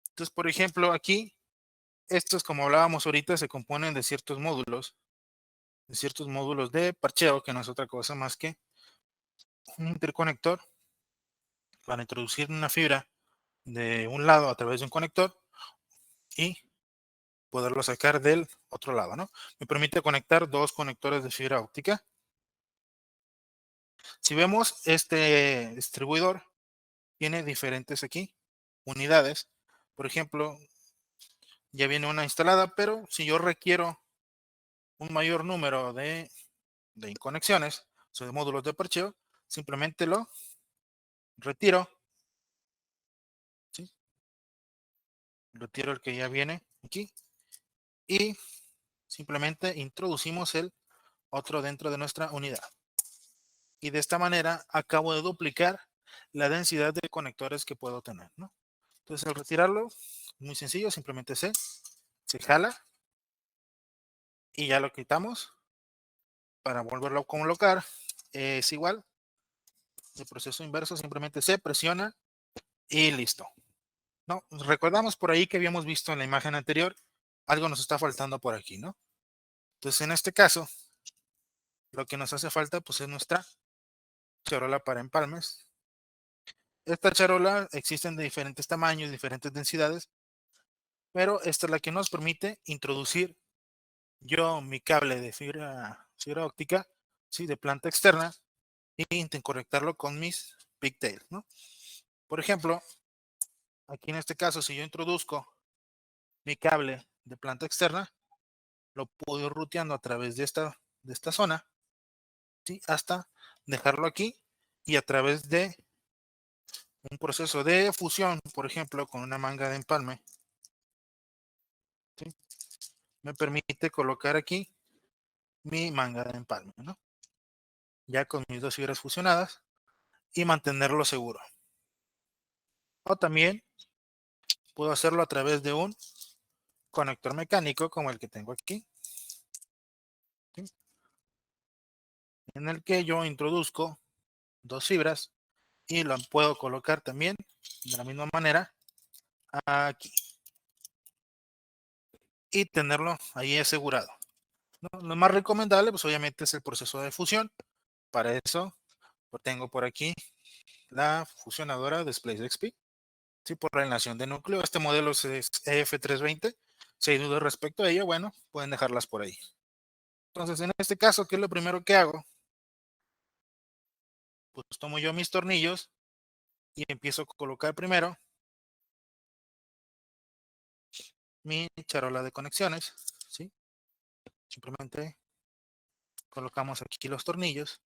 Entonces, por ejemplo, aquí, estos, como hablábamos ahorita, se componen de ciertos módulos de parcheo, que no es otra cosa más que un interconector para introducir una fibra de un lado a través de un conector y poderlo sacar del otro lado, ¿no? Me permite conectar dos conectores de fibra óptica. Si vemos, este distribuidor tiene diferentes aquí unidades. Por ejemplo, ya viene una instalada, pero si yo requiero un mayor número de conexiones, o sea, de módulos de parcheo, simplemente lo retiro, ¿sí? Retiro el que ya viene aquí y simplemente introducimos el otro dentro de nuestra unidad. Y de esta manera acabo de duplicar la densidad de conectores que puedo tener, ¿no? Entonces, al retirarlo, muy sencillo, simplemente se jala y ya lo quitamos. Para volverlo a colocar es igual, el proceso inverso, simplemente se presiona y listo. ¿No? Recordamos por ahí que habíamos visto en la imagen anterior, algo nos está faltando por aquí, ¿no? Entonces, en este caso, lo que nos hace falta pues es nuestra charola para empalmes. Esta charola existen de diferentes tamaños, diferentes densidades, pero esta es la que nos permite introducir yo mi cable de fibra óptica, ¿sí? De planta externa, y interconectarlo con mis pigtails, ¿no? Por ejemplo, aquí en este caso, si yo introduzco mi cable de planta externa, lo puedo ir ruteando a través de esta zona, ¿sí? Hasta dejarlo aquí, y a través de un proceso de fusión, por ejemplo, con una manga de empalme, ¿sí? Me permite colocar aquí mi manga de empalme, ¿no? Ya con mis dos fibras fusionadas, y mantenerlo seguro. O también puedo hacerlo a través de un conector mecánico como el que tengo aquí, ¿sí? En el que yo introduzco dos fibras y lo puedo colocar también de la misma manera aquí y tenerlo ahí asegurado, ¿no? Lo más recomendable pues obviamente es el proceso de fusión. Para eso pues, tengo por aquí la fusionadora de SpaceXP, ¿sí? Por relación de núcleo. Este modelo es EF320. Si hay dudas respecto a ello, bueno, pueden dejarlas por ahí. Entonces, en este caso, ¿qué es lo primero que hago? Pues tomo yo mis tornillos y empiezo a colocar primero mi charola de conexiones, ¿sí? Simplemente colocamos aquí los tornillos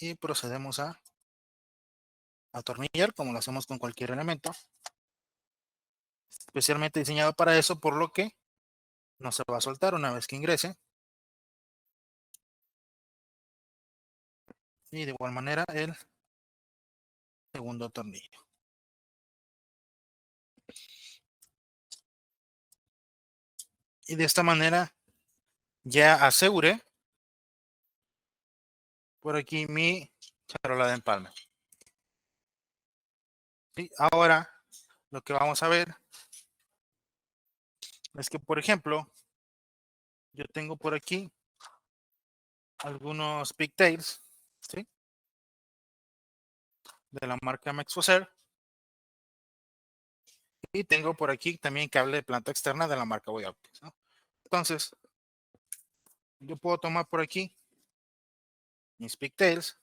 y procedemos a atornillar como lo hacemos con cualquier elemento, especialmente diseñado para eso, por lo que no se va a soltar una vez que ingrese. Y de igual manera el segundo tornillo. Y de esta manera ya aseguré por aquí mi charola de empalme. ¿Sí? Ahora lo que vamos a ver es que, por ejemplo, yo tengo por aquí algunos pigtails, ¿sí? De la marca Mexfoser. Y tengo por aquí también cable de planta externa de la marca Voyoptics, ¿no? Entonces, yo puedo tomar por aquí mis pigtails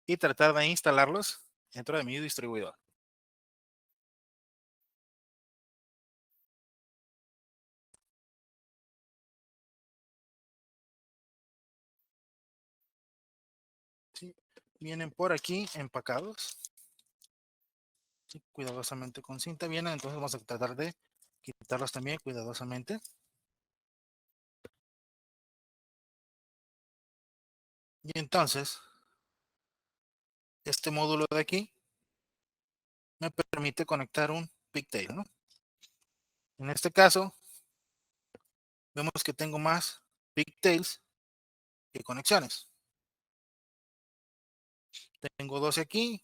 y tratar de instalarlos dentro de mi distribuidor. ¿Sí? Vienen por aquí empacados, ¿sí? Cuidadosamente con cinta vienen, entonces vamos a tratar de quitarlos también cuidadosamente. Y entonces, este módulo de aquí me permite conectar un pigtail, ¿no? En este caso, vemos que tengo más pigtails que conexiones. Tengo 12 aquí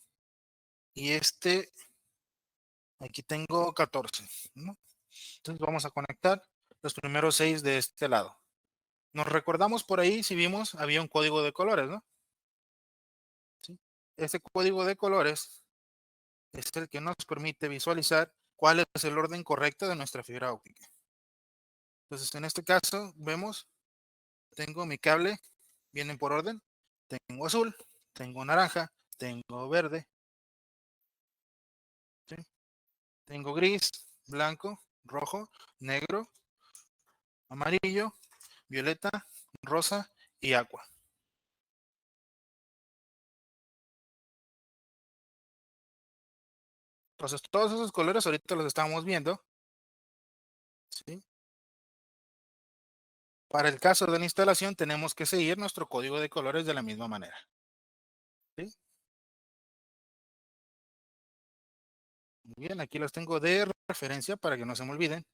y aquí tengo 14, ¿no? Entonces vamos a conectar los primeros 6 de este lado. Nos recordamos por ahí, si vimos, había un código de colores, ¿no? ¿Sí? Ese código de colores es el que nos permite visualizar cuál es el orden correcto de nuestra fibra óptica. Entonces, en este caso, vemos, tengo mi cable, vienen por orden, tengo azul, tengo naranja, tengo verde, ¿sí? Tengo gris, blanco, rojo, negro, amarillo, violeta, rosa y agua. Entonces, todos esos colores ahorita los estamos viendo, ¿sí? Para el caso de la instalación, tenemos que seguir nuestro código de colores de la misma manera, ¿sí? Muy bien, aquí los tengo de referencia para que no se me olviden.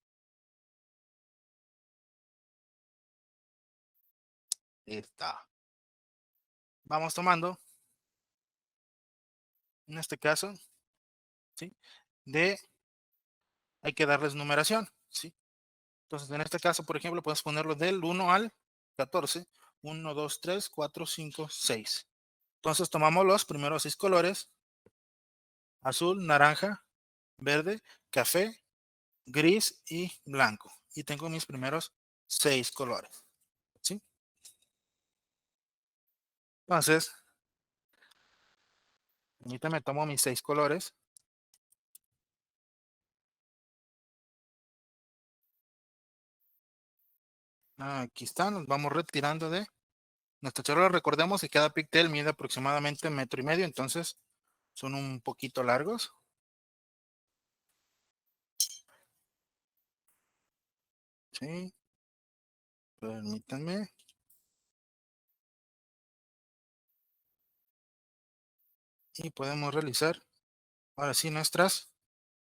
Está. Vamos tomando, en este caso, ¿sí? Hay que darles numeración, ¿sí? Entonces, en este caso, por ejemplo, puedes ponerlo del 1 al 14. 1, 2, 3, 4, 5, 6. Entonces, tomamos los primeros 6 colores: azul, naranja, verde, café, gris y blanco. Y tengo mis primeros 6 colores, ¿sí? Entonces, ahorita me tomo mis 6 colores. Aquí están, nos vamos retirando de nuestra charola. Recordemos que cada pigtail mide aproximadamente 1,5 metros, entonces son un poquito largos. Sí, permítanme. Y podemos realizar ahora sí nuestras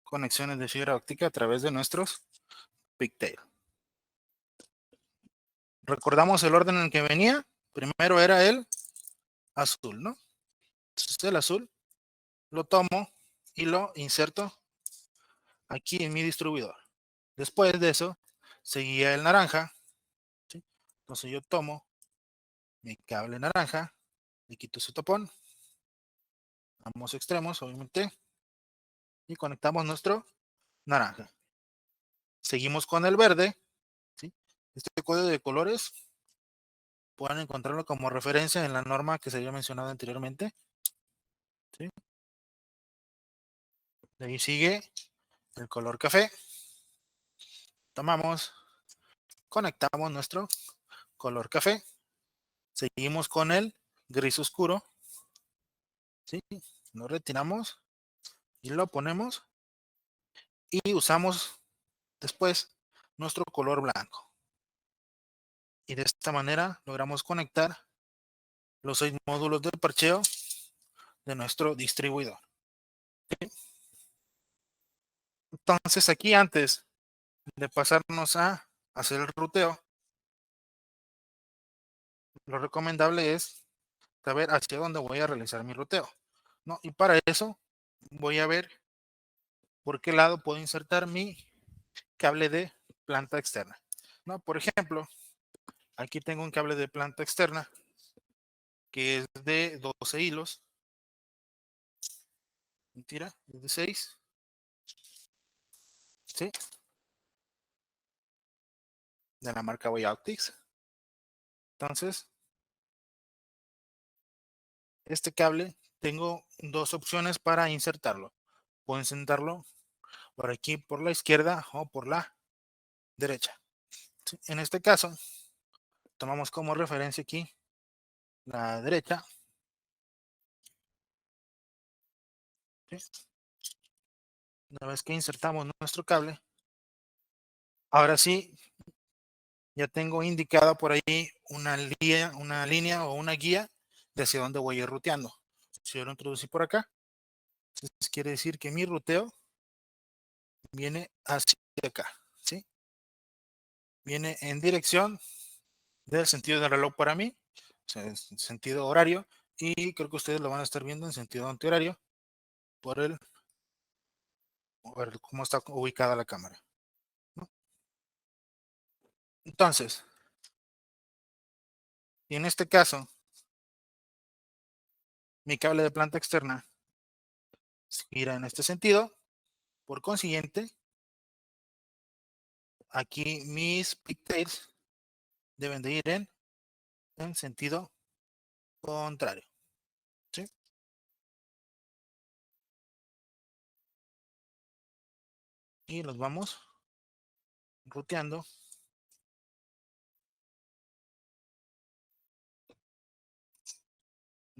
conexiones de fibra óptica a través de nuestros pigtail. Recordamos el orden en el que venía. Primero era el azul, ¿no? Entonces el azul lo tomo y lo inserto aquí en mi distribuidor. Después de eso seguía el naranja, ¿sí? Entonces yo tomo mi cable naranja, le quito su tapón, ambos extremos obviamente, y conectamos nuestro naranja. Seguimos con el verde, ¿sí? Este código de colores pueden encontrarlo como referencia en la norma que se había mencionado anteriormente, ¿sí? De ahí sigue el color café. Tomamos, conectamos nuestro color café. Seguimos con el gris oscuro, ¿sí? Lo retiramos y lo ponemos y usamos después nuestro color blanco. Y de esta manera logramos conectar los 6 módulos de parcheo de nuestro distribuidor. Entonces aquí, antes de pasarnos a hacer el ruteo, lo recomendable es saber hacia dónde voy a realizar mi ruteo, ¿no? Y para eso voy a ver por qué lado puedo insertar mi cable de planta externa, ¿no? Por ejemplo, aquí tengo un cable de planta externa que es de 12 hilos. Mentira, es de 6. ¿Sí? De la marca Way Optics. Entonces, este cable tengo dos opciones para insertarlo. Puedo insertarlo por aquí, por la izquierda, o por la derecha. ¿Sí? En este caso, tomamos como referencia aquí la derecha. ¿Sí? Una vez que insertamos nuestro cable, ahora sí, ya tengo indicado por ahí una línea o una guía de hacia dónde voy a ir ruteando. Si yo lo introducí por acá, entonces quiere decir que mi ruteo viene hacia acá, ¿sí? Viene en dirección del sentido del reloj para mí, o sea, en sentido horario, y creo que ustedes lo van a estar viendo en sentido antihorario por por cómo está ubicada la cámara, ¿no? Entonces, y en este caso, mi cable de planta externa gira en este sentido. Por consiguiente, aquí mis pigtails deben de ir en sentido contrario, ¿sí? Y los vamos ruteando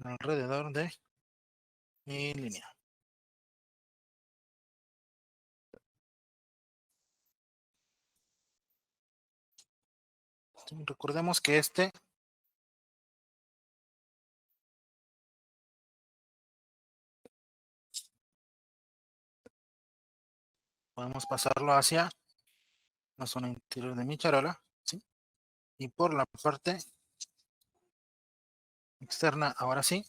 alrededor de mi línea. Recordemos que podemos pasarlo hacia la zona interior de mi charola, ¿sí? Y por la parte externa, ahora sí,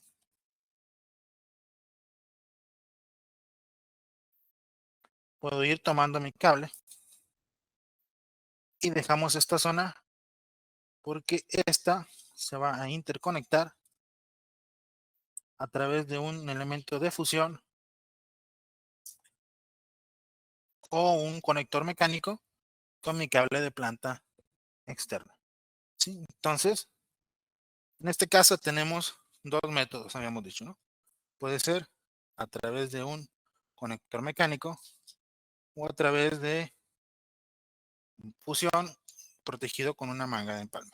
puedo ir tomando mi cable y dejamos esta zona porque esta se va a interconectar a través de un elemento de fusión o un conector mecánico con mi cable de planta externa, ¿sí? Entonces, en este caso tenemos dos métodos, habíamos dicho, ¿no? Puede ser a través de un conector mecánico o a través de fusión protegido con una manga de empalme.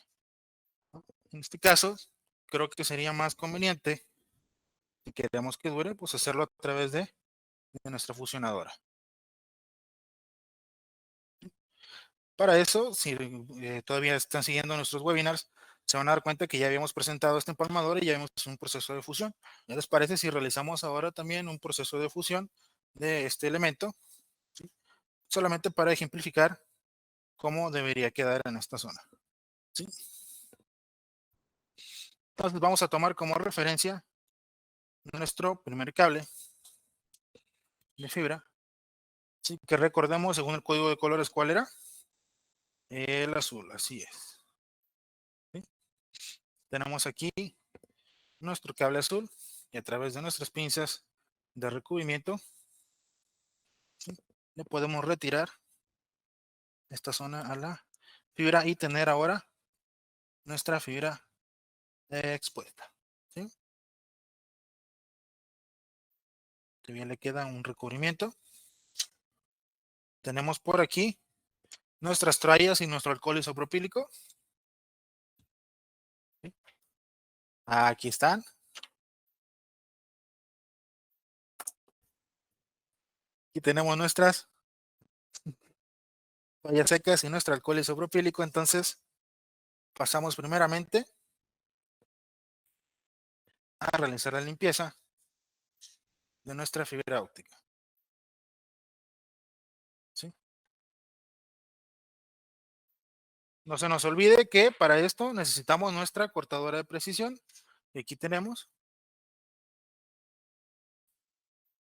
En este caso, creo que sería más conveniente, si queremos que dure, pues hacerlo a través de nuestra fusionadora. Para eso, si todavía están siguiendo nuestros webinars, se van a dar cuenta que ya habíamos presentado este empalmador y ya vimos un proceso de fusión. ¿Ya les parece si realizamos ahora también un proceso de fusión de este elemento? ¿Sí? Solamente para ejemplificar cómo debería quedar en esta zona, ¿sí? Entonces vamos a tomar como referencia nuestro primer cable de fibra, ¿sí? Que recordemos, según el código de colores, ¿cuál era? El azul, así es, ¿sí? Tenemos aquí nuestro cable azul y a través de nuestras pinzas de recubrimiento, ¿sí? Le podemos retirar esta zona a la fibra y tener ahora nuestra fibra expuesta, ¿sí? También le queda un recubrimiento. Tenemos por aquí nuestras toallas y nuestro alcohol isopropílico, ¿sí? Aquí están. Aquí tenemos nuestras toallas secas y nuestro alcohol isopropílico. Entonces pasamos primeramente a realizar la limpieza de nuestra fibra óptica, ¿sí? No se nos olvide que para esto necesitamos nuestra cortadora de precisión. Y aquí tenemos,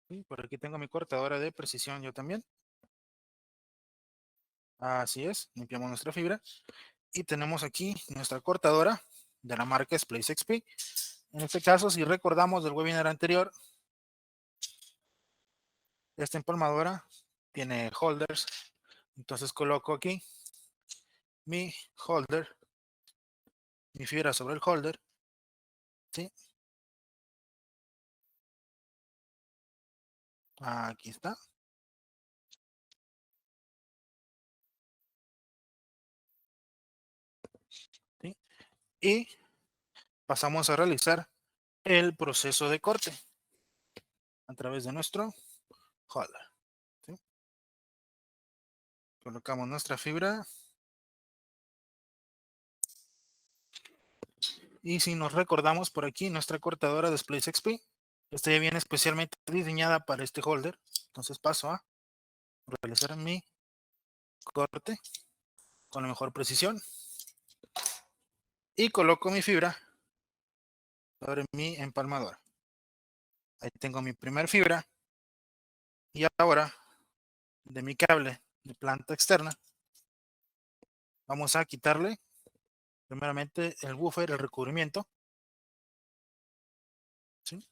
¿sí? Por aquí tengo mi cortadora de precisión yo también. Así es, limpiamos nuestra fibra. Y tenemos aquí nuestra cortadora de la marca Splice XP. En este caso, si recordamos del webinar anterior, esta empalmadora tiene holders. Entonces coloco aquí mi holder, mi fibra sobre el holder, ¿sí? Aquí está. ¿Sí? Y pasamos a realizar el proceso de corte a través de nuestro holder, ¿sí? Colocamos nuestra fibra y si nos recordamos por aquí nuestra cortadora de Splice XP, esta ya viene especialmente diseñada para este holder. Entonces paso a realizar mi corte con la mejor precisión y coloco mi fibra sobre mi empalmadora. Ahí tengo mi primer fibra y ahora de mi cable de planta externa vamos a quitarle primeramente el buffer, el recubrimiento, ¿sí?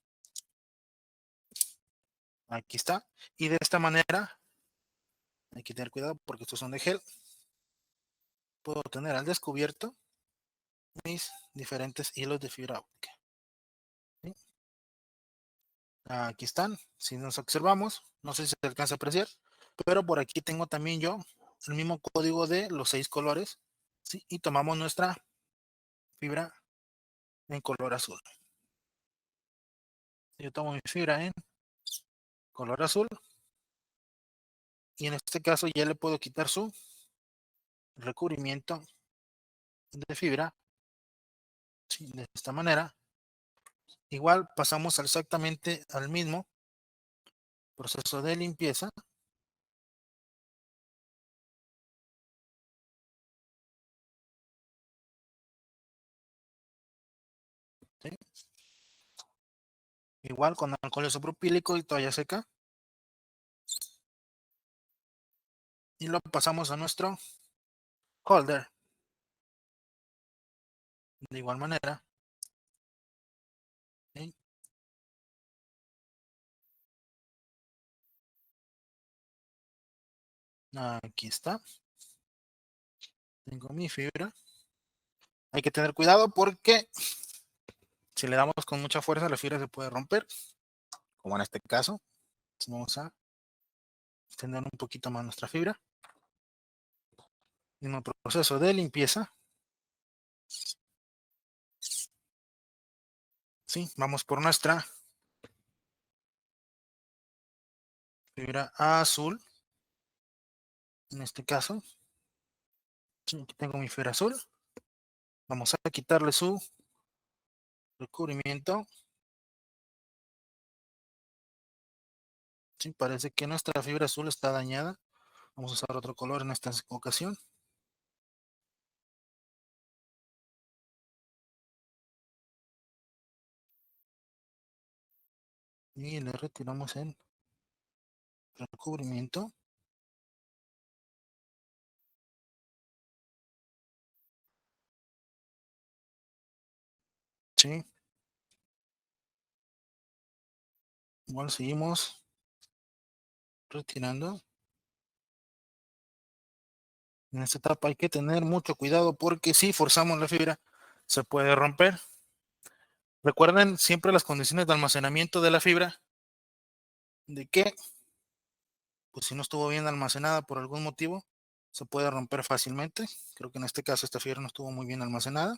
Aquí está. Y de esta manera hay que tener cuidado porque estos son de gel. Puedo tener al descubierto mis diferentes hilos de fibra óptica, ¿sí? Aquí están. Si nos observamos, no sé si se alcanza a apreciar, pero por aquí tengo también yo el mismo código de los 6 colores, ¿sí? Y tomamos nuestra fibra en color azul. Yo tomo mi fibra en color azul y en este caso ya le puedo quitar su recubrimiento de fibra, ¿sí? De esta manera. Igual pasamos exactamente al mismo proceso de limpieza. ¿Sí? Igual con alcohol isopropílico y toalla seca. Y lo pasamos a nuestro holder. De igual manera. ¿Sí? Aquí está. Tengo mi fibra. Hay que tener cuidado porque si le damos con mucha fuerza, la fibra se puede romper. Como en este caso. Entonces vamos a extender un poquito más nuestra fibra. En un proceso de limpieza. ¿Sí? Vamos por nuestra fibra azul. En este caso. ¿Sí? Aquí tengo mi fibra azul. Vamos a quitarle su recubrimiento. Sí, parece que nuestra fibra azul está dañada. Vamos a usar otro color en esta ocasión. Y le retiramos el recubrimiento. Sí. Igual seguimos retirando. En esta etapa hay que tener mucho cuidado porque si forzamos la fibra se puede romper. Recuerden siempre las condiciones de almacenamiento de la fibra, de que pues si no estuvo bien almacenada por algún motivo se puede romper fácilmente. Creo que en este caso esta fibra no estuvo muy bien almacenada.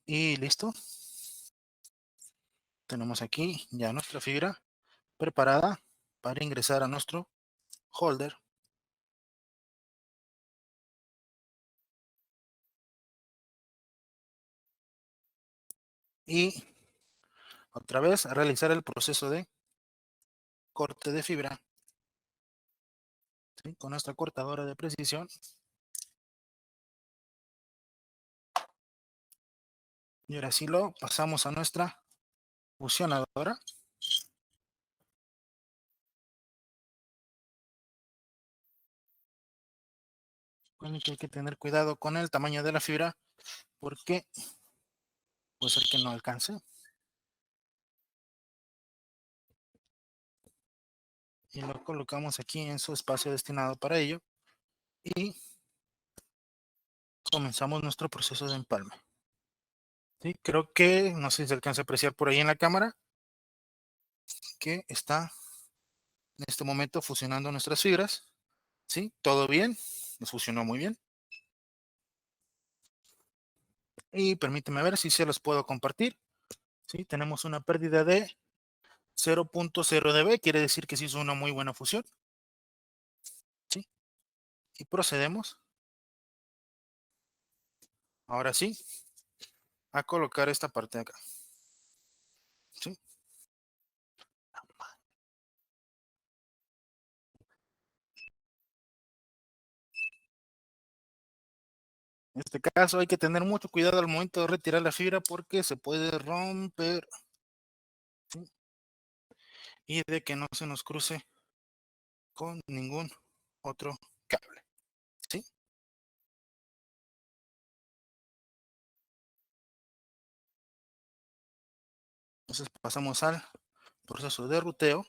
Y listo. Tenemos aquí ya nuestra fibra preparada para ingresar a nuestro holder. Y otra vez a realizar el proceso de corte de fibra, ¿sí? Con nuestra cortadora de precisión. Y ahora sí lo pasamos a nuestra fusionadora. Bueno, que hay que tener cuidado con el tamaño de la fibra porque puede ser que no alcance. Y lo colocamos aquí en su espacio destinado para ello. Y comenzamos nuestro proceso de empalme. ¿Sí? Creo que, no sé si se alcanza a apreciar por ahí en la cámara, que está en este momento fusionando nuestras fibras. ¿Sí? Todo bien, nos fusionó muy bien. Y permíteme ver si se los puedo compartir. ¿Sí? Tenemos una pérdida de 0.0 dB, quiere decir que se hizo una muy buena fusión. ¿Sí? Y procedemos, ahora sí, a colocar esta parte de acá. ¿Sí? En este caso hay que tener mucho cuidado al momento de retirar la fibra porque se puede romper. ¿Sí? Y de que no se nos cruce con ningún otro cable. ¿Sí? Entonces pasamos al proceso de ruteo.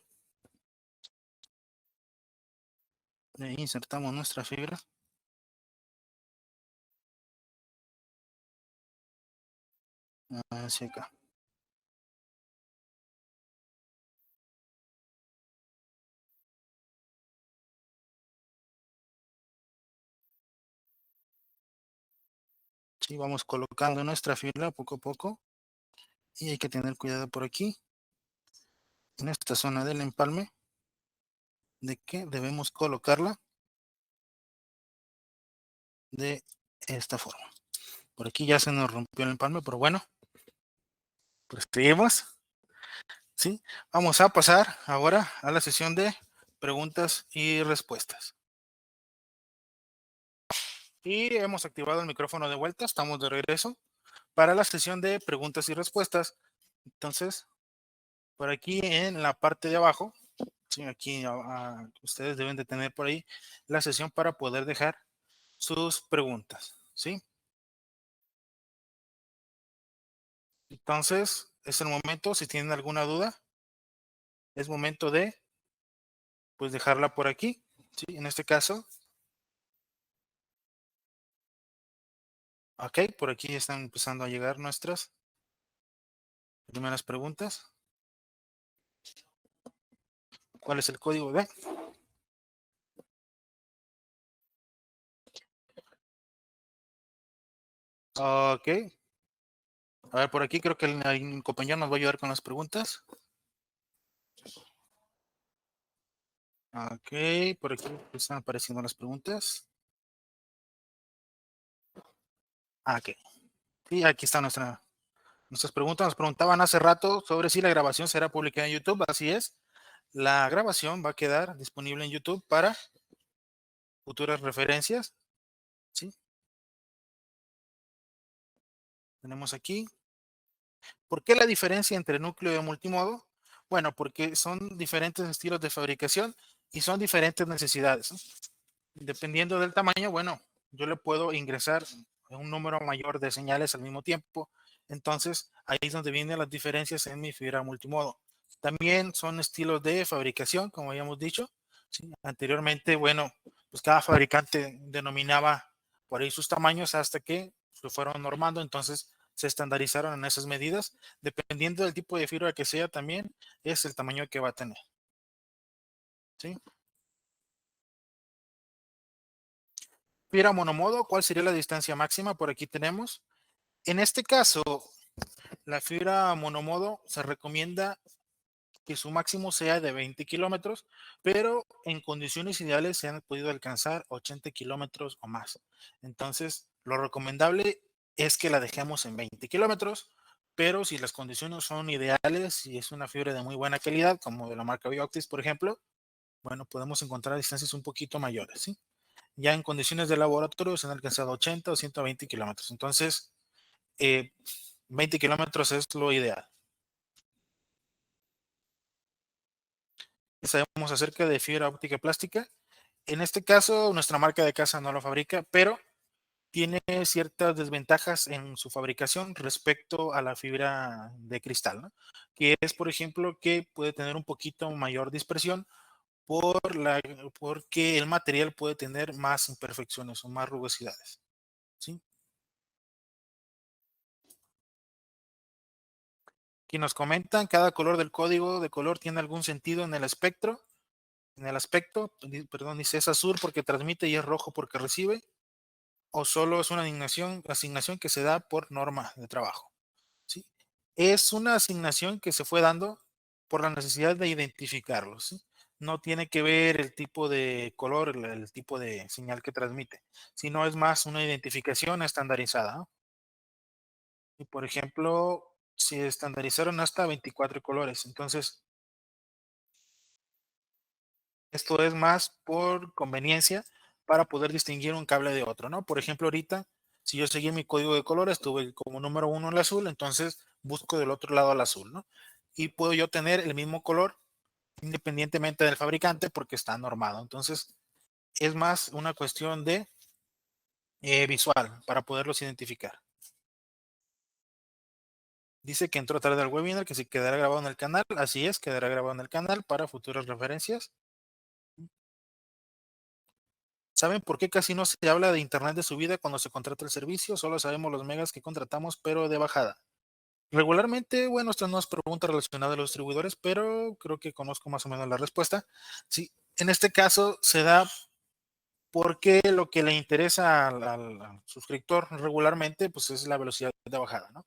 Insertamos nuestra fibra. Hacia acá. Sí, vamos colocando nuestra fibra poco a poco. Y hay que tener cuidado por aquí, en esta zona del empalme, de que debemos colocarla de esta forma. Por aquí ya se nos rompió el empalme, pero bueno, pues seguimos. ¿Sí? Vamos a pasar ahora a la sesión de preguntas y respuestas. Y hemos activado el micrófono de vuelta, estamos de regreso para la sesión de preguntas y respuestas. Entonces, por aquí en la parte de abajo, ¿sí? Aquí ustedes deben de tener por ahí la sesión para poder dejar sus preguntas, ¿sí? Entonces, es el momento, si tienen alguna duda, es momento de, pues, dejarla por aquí, ¿sí? En este caso, ok, por aquí están empezando a llegar nuestras primeras preguntas. ¿Cuál es el código de? Ok. A ver, por aquí creo que el compañero nos va a ayudar con las preguntas. Ok, por aquí están apareciendo las preguntas. Ok. Y aquí están nuestras preguntas. Nos preguntaban hace rato sobre si la grabación será publicada en YouTube. Así es. La grabación va a quedar disponible en YouTube para futuras referencias. ¿Sí? Tenemos aquí. ¿Por qué la diferencia entre núcleo y multimodo? Bueno, porque son diferentes estilos de fabricación y son diferentes necesidades, ¿no? Dependiendo del tamaño, bueno, yo le puedo ingresar un número mayor de señales al mismo tiempo. Entonces, ahí es donde vienen las diferencias en mi fibra multimodo. También son estilos de fabricación, como habíamos dicho. ¿Sí? Anteriormente, bueno, pues cada fabricante denominaba por ahí sus tamaños hasta que se fueron normando, entonces se estandarizaron en esas medidas. Dependiendo del tipo de fibra que sea, también es el tamaño que va a tener. ¿Sí? Fibra monomodo, ¿cuál sería la distancia máxima? Por aquí tenemos. En este caso, la fibra monomodo se recomienda que su máximo sea de 20 kilómetros, pero en condiciones ideales se han podido alcanzar 80 kilómetros o más. Entonces, lo recomendable es que la dejemos en 20 kilómetros, pero si las condiciones son ideales y es una fibra de muy buena calidad, como de la marca Bioactis, por ejemplo, bueno, podemos encontrar distancias un poquito mayores, ¿sí? Ya en condiciones de laboratorio se han alcanzado 80 o 120 kilómetros. Entonces, 20 kilómetros es lo ideal. Sabemos acerca de fibra óptica plástica. En este caso, nuestra marca de casa no lo fabrica, pero tiene ciertas desventajas en su fabricación respecto a la fibra de cristal, ¿no? Que es, por ejemplo, que puede tener un poquito mayor dispersión porque el material puede tener más imperfecciones o más rugosidades, ¿sí? Aquí nos comentan, cada color del código de color tiene algún sentido en el espectro. En el aspecto, perdón, dice es azul porque transmite y es rojo porque recibe, o solo es una asignación que se da por norma de trabajo. ¿Sí? Es una asignación que se fue dando por la necesidad de identificarlos. ¿Sí? No tiene que ver el tipo de color, el tipo de señal que transmite, sino es más una identificación estandarizada, ¿no? Y por ejemplo, se estandarizaron hasta 24 colores. Entonces, esto es más por conveniencia para poder distinguir un cable de otro, ¿no? Por ejemplo, ahorita, si yo seguí mi código de colores, tuve como número uno el azul, entonces busco del otro lado el azul, ¿no? Y puedo yo tener el mismo color independientemente del fabricante porque está normado. Entonces, es más una cuestión de visual para poderlos identificar. Dice que entró tarde al webinar, que si quedará grabado en el canal. Así es, quedará grabado en el canal para futuras referencias. ¿Saben por qué casi no se habla de internet de subida cuando se contrata el servicio? Solo sabemos los megas que contratamos, pero de bajada. Regularmente, bueno, esta no es pregunta relacionada a los distribuidores, pero creo que conozco más o menos la respuesta. Sí, en este caso se da porque lo que le interesa al suscriptor regularmente, pues es la velocidad de bajada, ¿no?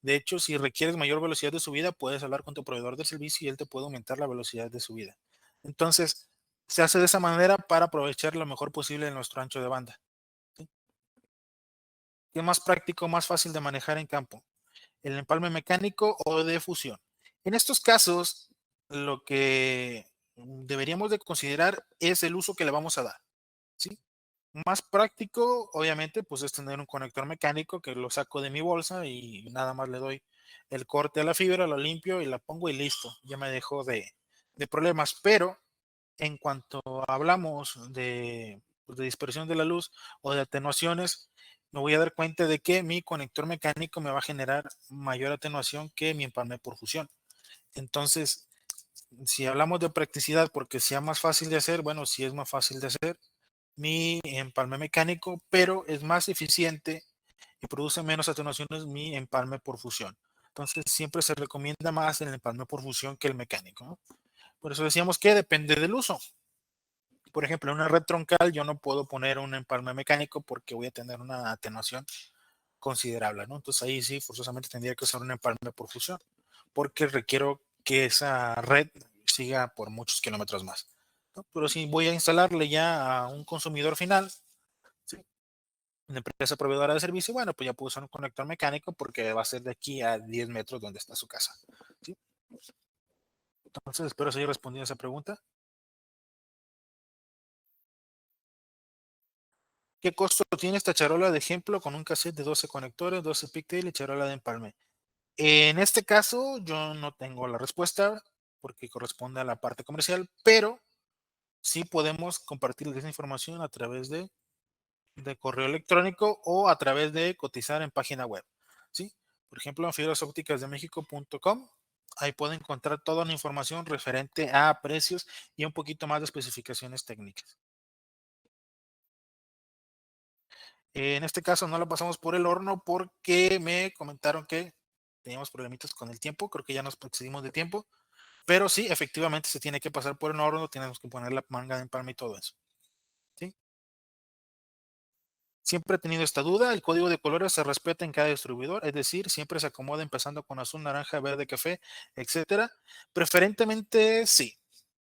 De hecho, si requieres mayor velocidad de subida, puedes hablar con tu proveedor de servicio y él te puede aumentar la velocidad de subida. Entonces, se hace de esa manera para aprovechar lo mejor posible en nuestro ancho de banda. ¿Sí? ¿Qué es más práctico, más fácil de manejar en campo? ¿El empalme mecánico o de fusión? En estos casos, lo que deberíamos de considerar es el uso que le vamos a dar, ¿sí? Más práctico, obviamente, pues es tener un conector mecánico que lo saco de mi bolsa y nada más le doy el corte a la fibra, lo limpio y la pongo y listo, ya me dejo de problemas. Pero en cuanto hablamos de, pues, de dispersión de la luz o de atenuaciones, me voy a dar cuenta de que mi conector mecánico me va a generar mayor atenuación que mi empalme por fusión. Entonces, si hablamos de practicidad porque sea más fácil de hacer, bueno, sí es más fácil de hacer mi empalme mecánico, pero es más eficiente y produce menos atenuaciones mi empalme por fusión. Entonces, siempre se recomienda más el empalme por fusión que el mecánico, ¿no? Por eso decíamos que depende del uso. Por ejemplo, en una red troncal yo no puedo poner un empalme mecánico porque voy a tener una atenuación considerable, ¿no? Entonces ahí sí, forzosamente tendría que usar un empalme por fusión, porque requiero que esa red siga por muchos kilómetros más, ¿no? Pero si voy a instalarle ya a un consumidor final, ¿sí? Una empresa proveedora de servicio, bueno, pues ya puedo usar un conector mecánico porque va a ser de aquí a 10 metros donde está su casa, ¿sí? Entonces espero si haya respondido a esa pregunta. ¿Qué costo tiene esta charola de ejemplo con un cassette de 12 conectores, 12 pigtail y charola de empalme? En este caso, yo no tengo la respuesta porque corresponde a la parte comercial, pero sí podemos compartir esa información a través de correo electrónico o a través de cotizar en página web, ¿sí? Por ejemplo, en fibrasopticasdemexico.com, ahí pueden encontrar toda la información referente a precios y un poquito más de especificaciones técnicas. En este caso no la pasamos por el horno porque me comentaron que teníamos problemitas con el tiempo, creo que ya nos excedimos de tiempo, pero sí, efectivamente se tiene que pasar por el horno, tenemos que poner la manga de empalme y todo eso, ¿sí? Siempre he tenido esta duda, el código de colores se respeta en cada distribuidor, es decir, siempre se acomoda empezando con azul, naranja, verde, café, etcétera. Preferentemente sí,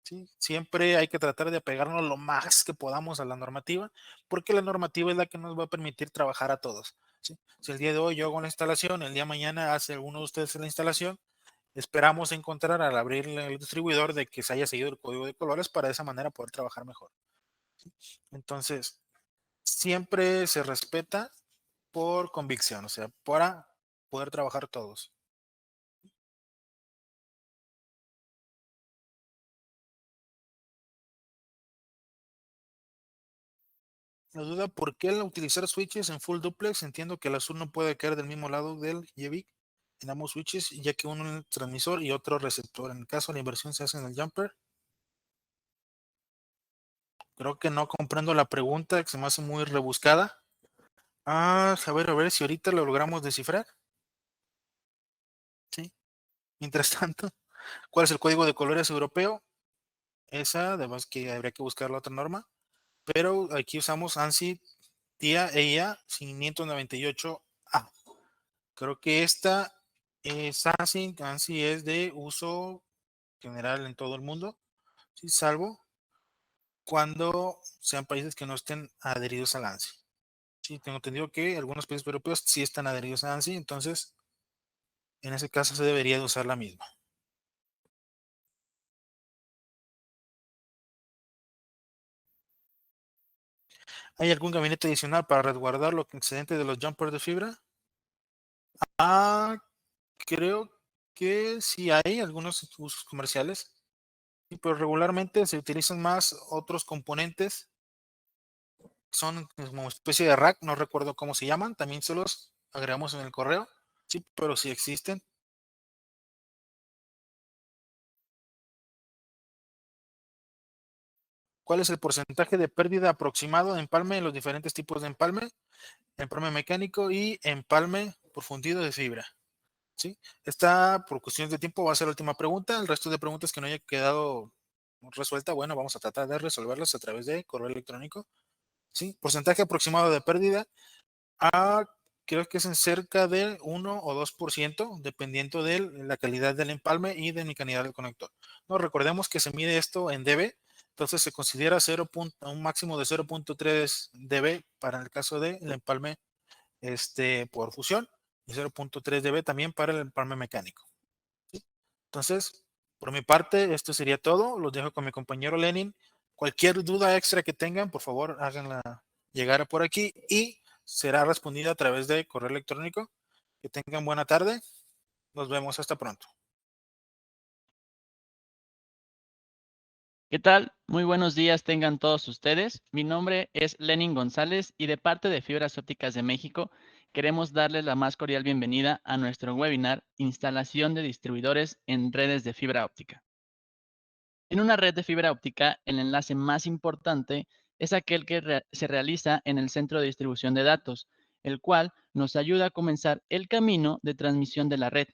¿sí? Siempre hay que tratar de apegarnos lo más que podamos a la normativa, porque la normativa es la que nos va a permitir trabajar a todos, ¿sí? Si el día de hoy yo hago la instalación, el día de mañana hace alguno de ustedes la instalación, esperamos encontrar al abrir el distribuidor de que se haya seguido el código de colores para de esa manera poder trabajar mejor. Entonces, siempre se respeta por convicción, o sea, para poder trabajar todos. La duda, ¿por qué al utilizar switches en full duplex? Entiendo que el azul no puede caer del mismo lado del JBIC en ambos switches, ya que uno es el transmisor y otro receptor. En el caso la inversión se hace en el jumper. Creo que no comprendo la pregunta, que se me hace muy rebuscada. A ver si ahorita lo logramos descifrar. Sí. Mientras tanto, ¿cuál es el código de colores europeo? Esa, además que habría que buscar la otra norma. Pero aquí usamos ANSI TIA EIA 598A. Creo que esta es ANSI. ANSI es de uso general en todo el mundo, ¿sí? Salvo cuando sean países que no estén adheridos al ANSI. Sí, tengo entendido que algunos países europeos sí están adheridos a ANSI, entonces en ese caso se debería de usar la misma. ¿Hay algún gabinete adicional para resguardar lo excedente de los jumpers de fibra? Ah, creo que sí hay algunos usos comerciales, pero regularmente se utilizan más otros componentes. Son como especie de rack, no recuerdo cómo se llaman, también se los agregamos en el correo, sí, pero sí existen. ¿Cuál es el porcentaje de pérdida aproximado de empalme en los diferentes tipos de empalme? Empalme mecánico y empalme por fundido de fibra. ¿Sí? Esta, por cuestiones de tiempo, va a ser la última pregunta. El resto de preguntas que no haya quedado resuelta, bueno, vamos a tratar de resolverlas a través de correo electrónico. ¿Sí? Porcentaje aproximado de pérdida. Ah, creo que es en cerca del 1 o 2%, dependiendo de la calidad del empalme y de mi calidad del conector. No, recordemos que se mide esto en dB, entonces se considera un máximo de 0.3 dB para el caso del empalme por fusión y 0.3 dB también para el empalme mecánico. ¿Sí? Entonces, por mi parte, esto sería todo. Los dejo con mi compañero Lenin. Cualquier duda extra que tengan, por favor, háganla llegar por aquí y será respondida a través de correo electrónico. Que tengan buena tarde. Nos vemos hasta pronto. ¿Qué tal? Muy buenos días tengan todos ustedes. Mi nombre es Lenin González y de parte de Fibras Ópticas de México queremos darles la más cordial bienvenida a nuestro webinar Instalación de distribuidores en redes de fibra óptica. En una red de fibra óptica, el enlace más importante es aquel que se realiza en el centro de distribución de datos, el cual nos ayuda a comenzar el camino de transmisión de la red.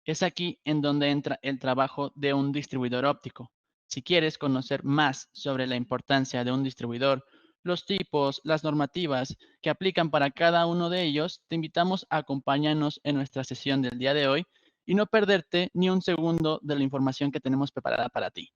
Es aquí en donde entra el trabajo de un distribuidor óptico. Si quieres conocer más sobre la importancia de un distribuidor, los tipos, las normativas que aplican para cada uno de ellos, te invitamos a acompañarnos en nuestra sesión del día de hoy y no perderte ni un segundo de la información que tenemos preparada para ti.